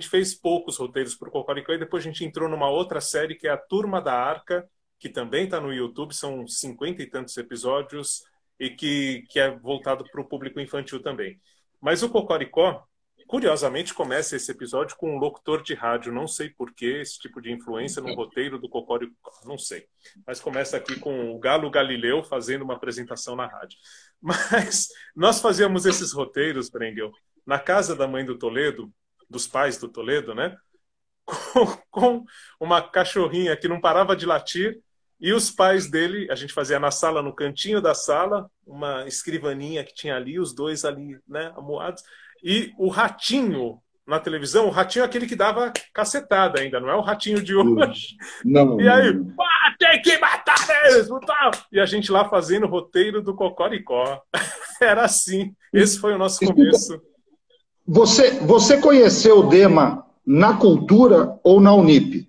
fez poucos roteiros para o Cocoricó e depois a gente entrou numa outra série que é a Turma da Arca, que também está no YouTube, são 50 e tantos episódios e que é voltado para o público infantil também. Mas o Cocoricó, curiosamente, começa esse episódio com um locutor de rádio. Não sei por que esse tipo de influência no roteiro do Cocoricó, não sei. Mas começa aqui com o Galo Galileu fazendo uma apresentação na rádio. Mas nós fazíamos esses roteiros, Brengel, na casa da mãe do Toledo, dos pais do Toledo, né? Com uma cachorrinha que não parava de latir. E os pais dele, a gente fazia na sala, no cantinho da sala, uma escrivaninha que tinha ali, os dois ali, né, amuados. E o ratinho na televisão, o ratinho é aquele que dava cacetada ainda, não é o ratinho de hoje. Não. E aí, tem que matar mesmo, tal. E a gente lá fazendo o roteiro do Cocoricó. Era assim. Esse foi o nosso começo. Você conheceu o Dema na Cultura ou na Unip?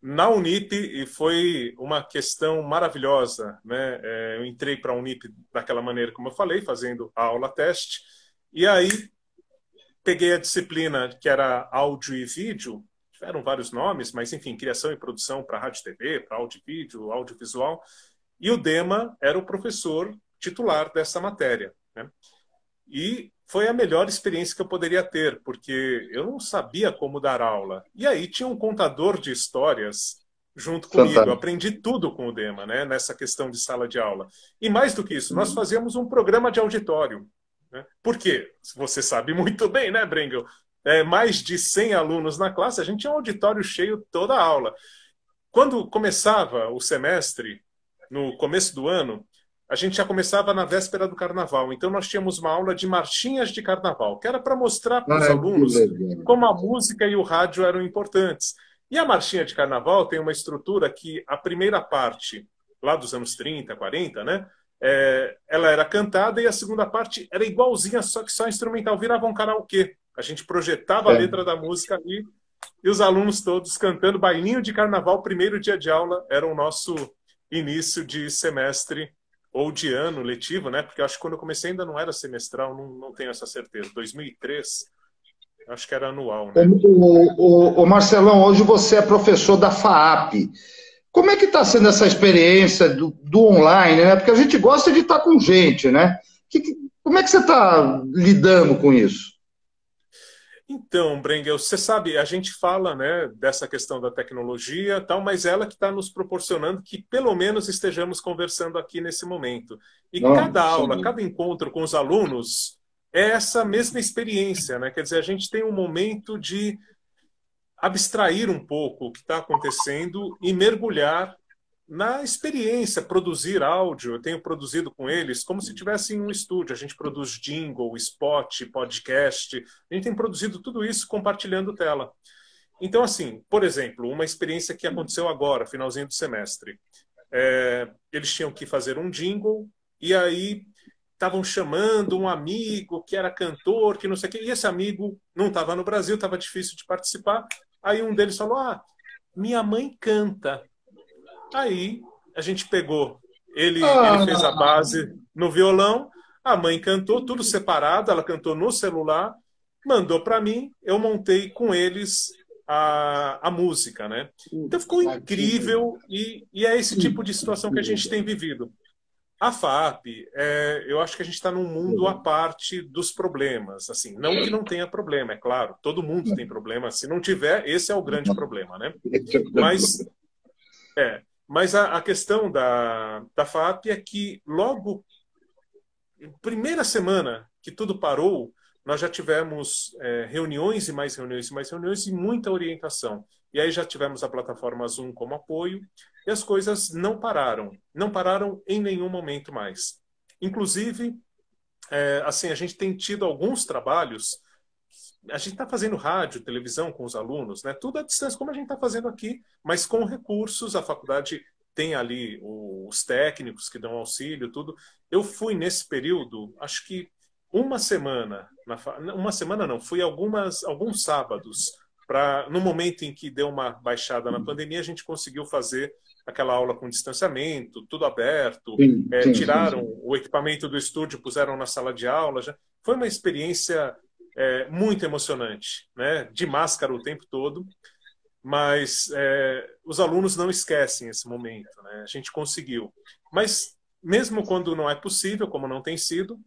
Na Unip, e foi uma questão maravilhosa, né? Eu entrei para a Unip daquela maneira, como eu falei, fazendo a aula teste, e aí peguei a disciplina que era áudio e vídeo, tiveram vários nomes, mas enfim, criação e produção para rádio e TV, para áudio e vídeo, audiovisual, e o Dema era o professor titular dessa matéria, né? E foi a melhor experiência que eu poderia ter, porque eu não sabia como dar aula. E aí tinha um contador de histórias junto comigo. Eu aprendi tudo com o Dema, né, nessa questão de sala de aula. E mais do que isso, nós fazíamos um programa de auditório. Né? Porque, você sabe muito bem, né, Brengel? Mais de 100 alunos na classe, a gente tinha um auditório cheio toda a aula. Quando começava o semestre, no começo do ano, a gente já começava na véspera do carnaval. Então, nós tínhamos uma aula de marchinhas de carnaval, que era para mostrar para os alunos como a música e o rádio eram importantes. E a marchinha de carnaval tem uma estrutura que a primeira parte, lá dos anos 30, 40, né, ela era cantada e a segunda parte era igualzinha, só que só instrumental, virava um karaokê. A gente projetava a letra da música ali e os alunos todos cantando bailinho de carnaval. Primeiro dia de aula era o nosso início de semestre ou de ano letivo, né? Porque eu acho que quando eu comecei ainda não era semestral, não tenho essa certeza. 2003, acho que era anual, né? O Marcelão, hoje você é professor da FAAP. Como é que está sendo essa experiência do online, né? Porque a gente gosta de estar com gente, né? Como é que você está lidando com isso? Então, Brengel, você sabe, a gente fala, né, dessa questão da tecnologia, tal, mas ela que está nos proporcionando que pelo menos estejamos conversando aqui nesse momento. E Não, cada aula, sim. cada encontro com os alunos é essa mesma experiência, né? Quer dizer, a gente tem um momento de abstrair um pouco o que está acontecendo e mergulhar na experiência, produzir áudio. Eu tenho produzido com eles como se tivesse em um estúdio. A gente produz jingle, spot, podcast. A gente tem produzido tudo isso compartilhando tela. Então, assim, por exemplo, uma experiência que aconteceu agora, finalzinho do semestre. Eles tinham que fazer um jingle e aí estavam chamando um amigo que era cantor, que não sei o quê, e esse amigo não estava no Brasil, estava difícil de participar. Aí um deles falou, minha mãe canta. Aí a gente pegou, ele fez a Ah, base no violão, a mãe cantou, tudo separado, ela cantou no celular, mandou para mim, eu montei com eles a música, né? Então ficou incrível e é esse tipo de situação que a gente tem vivido. A FAP, eu acho que a gente está num mundo à parte dos problemas. Assim, não que não tenha problema, é claro, todo mundo tem problema. Se não tiver, esse é o grande problema, né? Mas, mas a questão da FAP é que logo, primeira semana que tudo parou, nós já tivemos reuniões e mais reuniões e mais reuniões e muita orientação. E aí já tivemos a plataforma Zoom como apoio e as coisas não pararam. Não pararam em nenhum momento mais. Inclusive, assim, a gente tem tido alguns trabalhos. A gente está fazendo rádio, televisão com os alunos, né? Tudo à distância, como a gente está fazendo aqui, mas com recursos. A faculdade tem ali os técnicos que dão auxílio, tudo. Eu fui nesse período, acho que uma semana, uma semana não, fui alguns sábados, no momento em que deu uma baixada na pandemia, a gente conseguiu fazer aquela aula com distanciamento, tudo aberto, sim, sim, sim, tiraram sim. o equipamento do estúdio, puseram na sala de aula. Foi uma experiência muito emocionante, né? De máscara o tempo todo, mas os alunos não esquecem esse momento, né? A gente conseguiu. Mas mesmo quando não é possível, como não tem sido,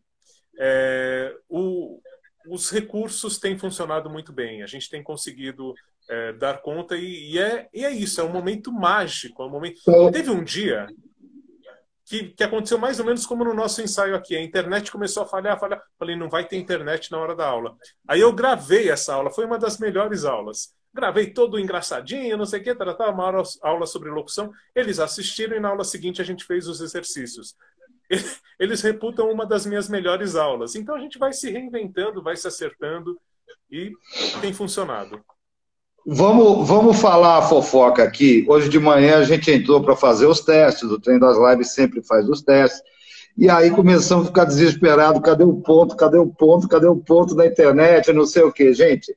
os recursos têm funcionado muito bem. A gente tem conseguido dar conta e é isso, é um momento mágico. É um momento... Então, Teve um dia que aconteceu mais ou menos como no nosso ensaio aqui. A internet começou a falhar. Falei, não vai ter internet na hora da aula. Aí eu gravei essa aula, foi uma das melhores aulas. Gravei todo engraçadinho, não sei o quê, uma aula sobre locução. Eles assistiram e na aula seguinte a gente fez os exercícios. Eles reputam uma das minhas melhores aulas. Então a gente vai se reinventando, vai se acertando e tem funcionado. vamos falar a fofoca aqui. Hoje de manhã a gente entrou para fazer os testes, o Trem das Lives sempre faz os testes, e aí começamos a ficar desesperados, cadê o ponto, cadê o ponto, cadê o ponto da internet, não sei o quê. Gente,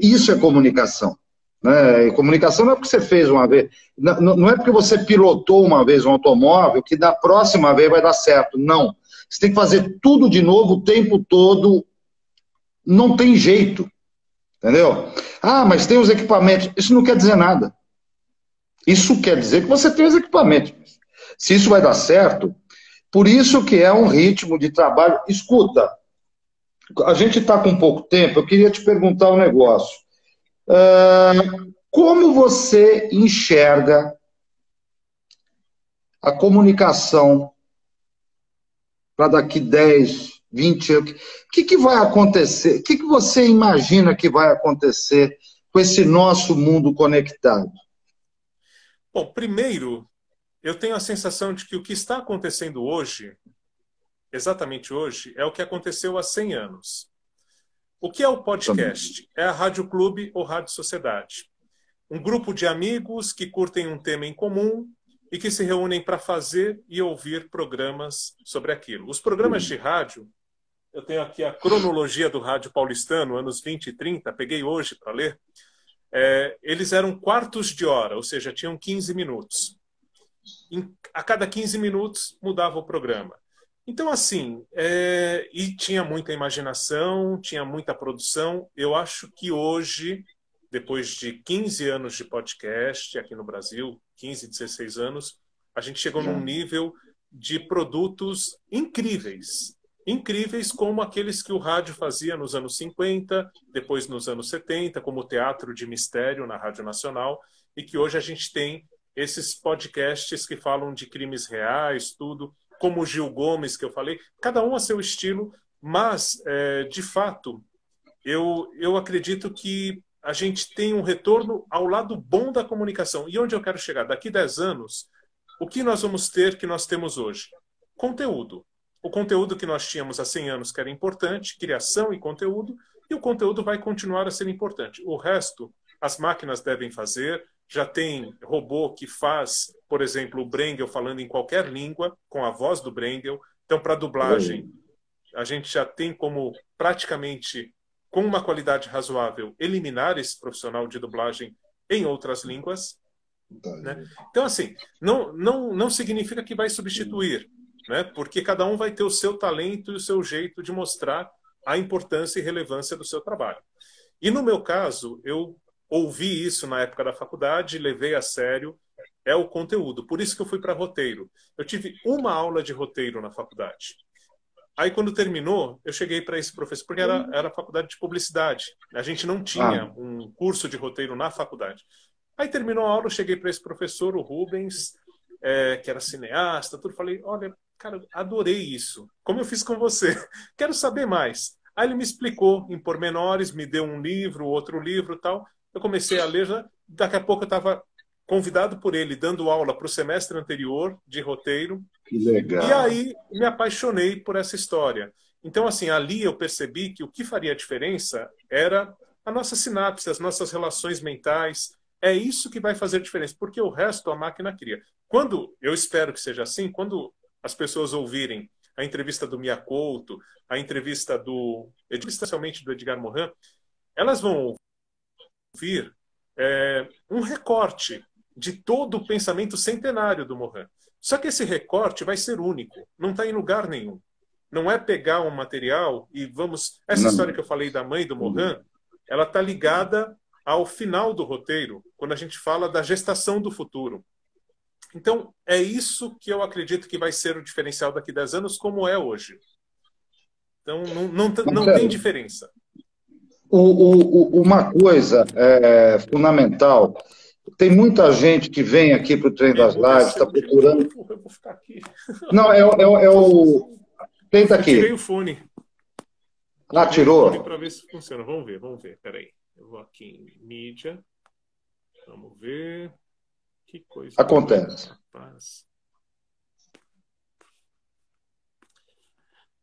isso é comunicação. Né? E comunicação não é porque você fez uma vez, não é porque você pilotou uma vez um automóvel que da próxima vez vai dar certo. Não. Você tem que fazer tudo de novo o tempo todo, não tem jeito. Entendeu? Ah, mas tem os equipamentos. Isso não quer dizer nada. Isso quer dizer que você tem os equipamentos. Se isso vai dar certo, por isso que é um ritmo de trabalho. Escuta, a gente está com pouco tempo, eu queria te perguntar um negócio. Como você enxerga a comunicação para daqui 10, 20 anos? O que vai acontecer? O que você imagina que vai acontecer com esse nosso mundo conectado? Bom, primeiro, eu tenho a sensação de que o que está acontecendo hoje, exatamente hoje, é o que aconteceu há 100 anos. O que é o podcast? É a Rádio Clube ou Rádio Sociedade. Um grupo de amigos que curtem um tema em comum e que se reúnem para fazer e ouvir programas sobre aquilo. Os programas de rádio, eu tenho aqui a cronologia do rádio paulistano, anos 20 e 30, peguei hoje para ler, eles eram quartos de hora, ou seja, tinham 15 minutos. A cada 15 minutos mudava o programa. Então, assim, e tinha muita imaginação, tinha muita produção. Eu acho que hoje depois de 15 anos de podcast aqui no Brasil, 15, 16 anos, a gente chegou num nível de produtos incríveis. Incríveis como aqueles que o rádio fazia nos anos 50, depois nos anos 70, como o Teatro de Mistério na Rádio Nacional, e que hoje a gente tem esses podcasts que falam de crimes reais, tudo, como o Gil Gomes, que eu falei, cada um a seu estilo, mas, de fato, eu acredito que a gente tem um retorno ao lado bom da comunicação. E onde eu quero chegar? Daqui 10 anos, o que nós vamos ter que nós temos hoje? Conteúdo. O conteúdo que nós tínhamos há 100 anos, que era importante, criação e conteúdo, e o conteúdo vai continuar a ser importante. O resto, as máquinas devem fazer. Já tem robô que faz, por exemplo, o Brengel falando em qualquer língua, com a voz do Brengel. Então, para dublagem, a gente já tem como praticamente, com uma qualidade razoável, eliminar esse profissional de dublagem em outras línguas. Né? Então, assim, não significa que vai substituir, né? Porque cada um vai ter o seu talento e o seu jeito de mostrar a importância e relevância do seu trabalho. E no meu caso, eu ouvi isso na época da faculdade, levei a sério, é o conteúdo. Por isso que eu fui para roteiro. Eu tive uma aula de roteiro na faculdade. Aí, quando terminou, eu cheguei para esse professor, porque era a faculdade de publicidade. A gente não tinha um curso de roteiro na faculdade. Aí terminou a aula, eu cheguei para esse professor, o Rubens, que era cineasta, tudo. Falei, olha, cara, adorei isso. Como eu fiz com você. Quero saber mais. Aí ele me explicou em pormenores, me deu um livro, outro livro e tal. Eu comecei a ler, já, daqui a pouco eu estava convidado por ele, dando aula para o semestre anterior de roteiro. Que legal. E aí me apaixonei por essa história. Então, assim, ali eu percebi que o que faria a diferença era a nossa sinapse, as nossas relações mentais. É isso que vai fazer diferença, porque o resto a máquina cria. Quando, eu espero que seja assim, quando as pessoas ouvirem a entrevista do Mia Couto, a entrevista especialmente do Edgar Morin, elas vão ouvir um recorte de todo o pensamento centenário do Morin. Só que esse recorte vai ser único, não está em lugar nenhum. Não é pegar um material e vamos... Essa história que eu falei da mãe do Morin, ela está ligada ao final do roteiro, quando a gente fala da gestação do futuro. Então, é isso que eu acredito que vai ser o diferencial daqui a 10 anos, como é hoje. Então, não tem diferença. Uma coisa fundamental, tem muita gente que vem aqui para o Trem das Lives, está procurando... Eu vou ficar aqui. Não, é o... Tenta aqui. Eu tirei o fone. Tirou? Para ver se funciona. Vamos ver. Peraí. Eu vou aqui em mídia. Vamos ver. Que coisa. Acontece. Rapaz.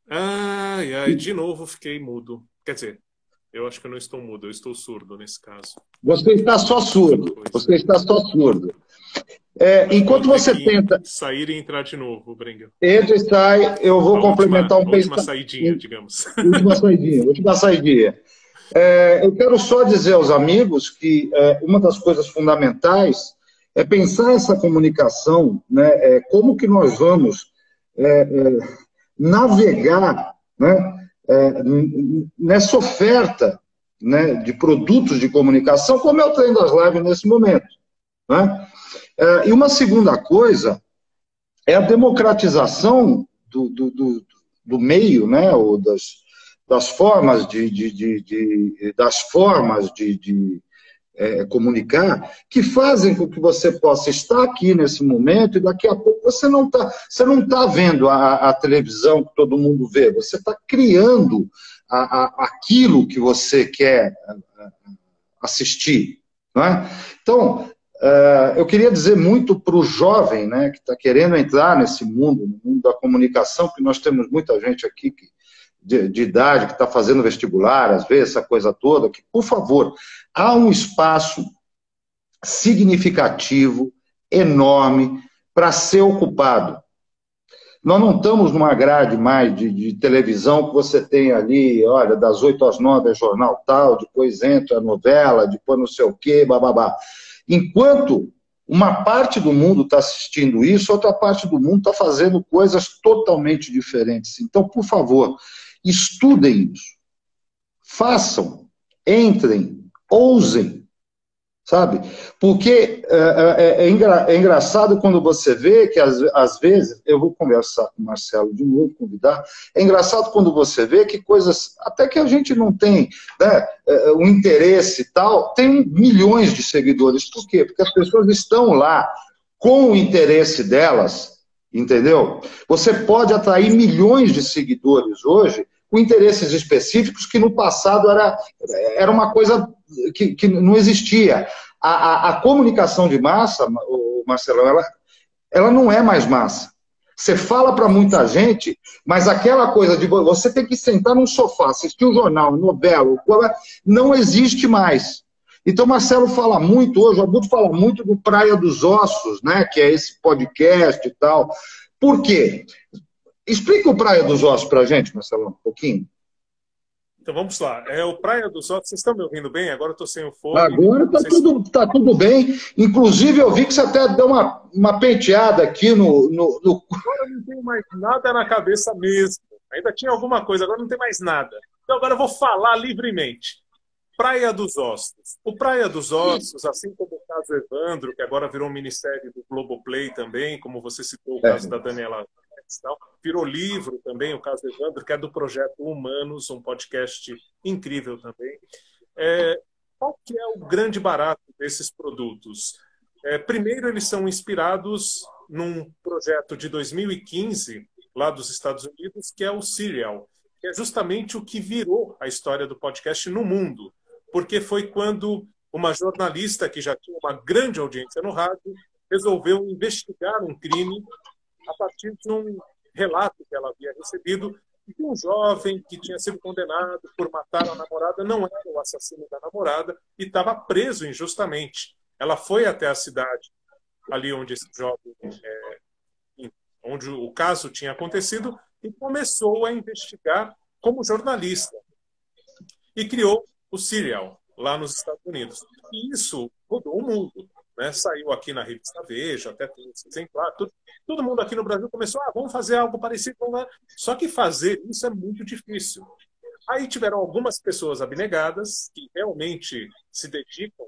Ai, de novo fiquei mudo. Quer dizer, eu acho que eu não estou mudo, eu estou surdo nesse caso. Você está só surdo. Você está só surdo. Enquanto você tenta... Sair e entrar de novo, Brengel. Entra e sai, eu vou complementar um pensamento. Última saidinha, digamos. Última saidinha. Eu quero só dizer aos amigos que uma das coisas fundamentais é pensar essa comunicação, né, como que nós vamos navegar, né, nessa oferta, né, de produtos de comunicação, como é o Trem das Lives nesse momento. Né? E uma segunda coisa é a democratização do meio, né, ou das formas de comunicar, que fazem com que você possa estar aqui nesse momento e daqui a pouco você não tá vendo a televisão que todo mundo vê, você está criando aquilo que você quer assistir. Não é? Então, eu queria dizer muito para o jovem, né, que está querendo entrar nesse mundo, no mundo da comunicação, que nós temos muita gente aqui de idade que está fazendo vestibular, às vezes, essa coisa toda, que, por favor, há um espaço significativo, enorme, para ser ocupado. Nós não estamos numa grade mais de televisão que você tem ali, olha, das 8 às 9 é jornal tal, depois entra a novela, depois não sei o quê, bababá. Enquanto uma parte do mundo está assistindo isso, outra parte do mundo está fazendo coisas totalmente diferentes. Então, por favor, estudem isso. Façam, entrem, ousem, sabe? Porque é engraçado quando você vê que, às vezes, eu vou conversar com o Marcelo de novo, convidar, é engraçado quando você vê que coisas, até que a gente não tem, né, o interesse e tal, tem milhões de seguidores. Por quê? Porque as pessoas estão lá com o interesse delas, entendeu? Você pode atrair milhões de seguidores hoje com interesses específicos que no passado era uma coisa que não existia. A comunicação de massa, Marcelão, ela não é mais massa. Você fala para muita gente, mas aquela coisa de você ter que sentar num sofá, assistir um jornal, novela, não existe mais. Então, Marcelo fala muito hoje, o Abude fala muito do Praia dos Ossos, né, que é esse podcast e tal. Por quê? Explica o Praia dos Ossos para a gente, Marcelo, um pouquinho. Então vamos lá. O Praia dos Ossos, vocês estão me ouvindo bem? Agora eu estou sem o fone. Agora está tudo bem. Inclusive, eu vi que você até deu uma penteada aqui no... Agora não tenho mais nada na cabeça mesmo. Ainda tinha alguma coisa, agora não tem mais nada. Então agora eu vou falar livremente. Praia dos Ossos. O Praia dos Ossos, assim como o caso Evandro, que agora virou um minissérie do Globoplay também, como você citou o caso da Daniela, virou livro também, o caso Evandro, que é do Projeto Humanos, um podcast incrível também. Qual que é o grande barato desses produtos? Primeiro, eles são inspirados num projeto de 2015, lá dos Estados Unidos, que é o Serial, que é justamente o que virou a história do podcast no mundo. Porque foi quando uma jornalista que já tinha uma grande audiência no rádio resolveu investigar um crime a partir de um relato que ela havia recebido de um jovem que tinha sido condenado por matar a namorada, não era o assassino da namorada e estava preso injustamente. Ela foi até a cidade, ali onde esse jovem, onde o caso tinha acontecido, e começou a investigar como jornalista. E criou o Serial, lá nos Estados Unidos. E isso mudou o mundo. Né? Saiu aqui na revista Veja, até tem esse exemplar. Todo mundo aqui no Brasil começou, vamos fazer algo parecido. Só que fazer isso é muito difícil. Aí tiveram algumas pessoas abnegadas que realmente se dedicam,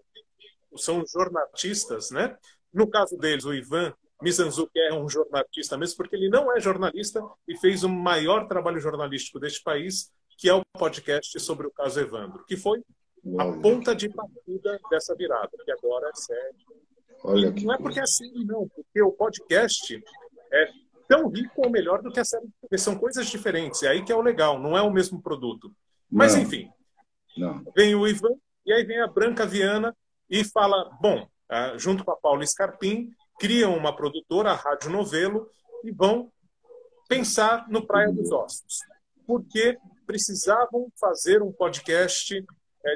são jornalistas, né? No caso deles, o Ivan Mizanzuki é um jornalista mesmo, porque ele não é jornalista e fez o maior trabalho jornalístico deste país, que é o podcast sobre o caso Evandro, que foi a ponta de partida dessa virada, que agora é sério. Não é porque é sério, não, porque o podcast é tão rico ou melhor do que a série, porque são coisas diferentes, é aí que é o legal, não é o mesmo produto. Mas, enfim, vem o Ivan, e aí vem a Branca Viana e fala, junto com a Paula Scarpim, criam uma produtora, a Rádio Novelo, e vão pensar no Praia dos Ossos. Porque precisavam fazer um podcast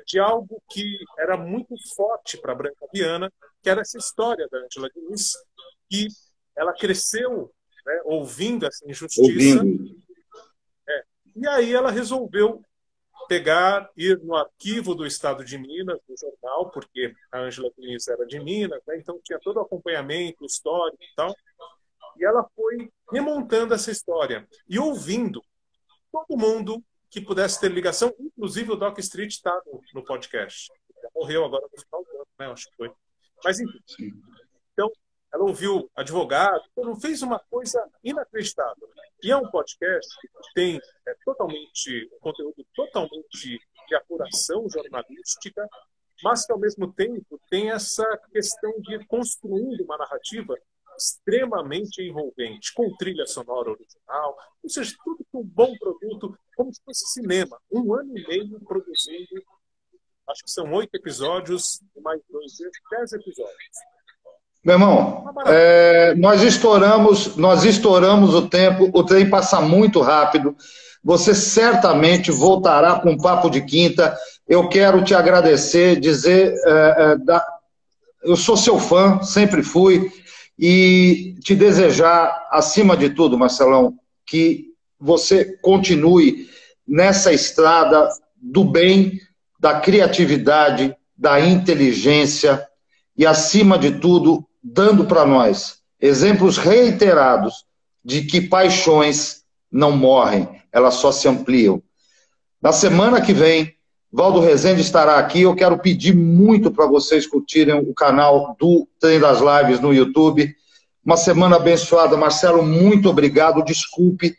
de algo que era muito forte para a Branca Viana, que era essa história da Ângela Diniz, que ela cresceu, né, ouvindo essa injustiça. E aí ela resolveu ir no arquivo do Estado de Minas, no jornal, porque a Ângela Diniz era de Minas, né, então tinha todo o acompanhamento histórico e tal. E ela foi remontando essa história e ouvindo todo mundo que pudesse ter ligação, inclusive o Doc Street está no podcast. Já morreu agora no final do ano, né? Acho que foi. Mas, enfim. Então, ela ouviu advogado, fez uma coisa inacreditável. E é um podcast que tem um conteúdo totalmente de apuração jornalística, mas que, ao mesmo tempo, tem essa questão de ir construindo uma narrativa extremamente envolvente, com trilha sonora original, ou seja, tudo com um bom produto, como se fosse cinema. 1 ano e meio produzindo, acho que são 8 episódios, e mais 10 episódios. Meu irmão, nós estouramos o tempo, o trem passa muito rápido, você certamente voltará com um papo de quinta. Eu quero te agradecer, dizer, eu sou seu fã, sempre fui, e te desejar, acima de tudo, Marcelão, que você continue nessa estrada do bem, da criatividade, da inteligência e, acima de tudo, dando para nós exemplos reiterados de que paixões não morrem, elas só se ampliam. Na semana que vem, Valdo Rezende estará aqui. Eu quero pedir muito para vocês curtirem o canal do Trem das Lives no YouTube. Uma semana abençoada. Marcelo, muito obrigado. Desculpe.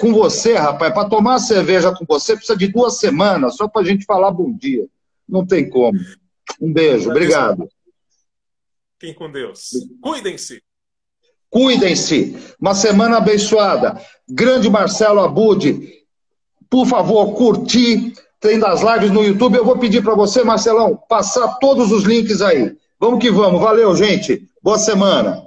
Com você, rapaz, para tomar cerveja com você, precisa de 2 semanas, só para a gente falar bom dia. Não tem como. Um beijo. Obrigado. Fiquem com Deus. Cuidem-se. Cuidem-se. Uma semana abençoada. Grande Marcelo Abud. Por favor, curtir, Trem das Lives no YouTube. Eu vou pedir para você, Marcelão, passar todos os links aí. Vamos que vamos. Valeu, gente. Boa semana.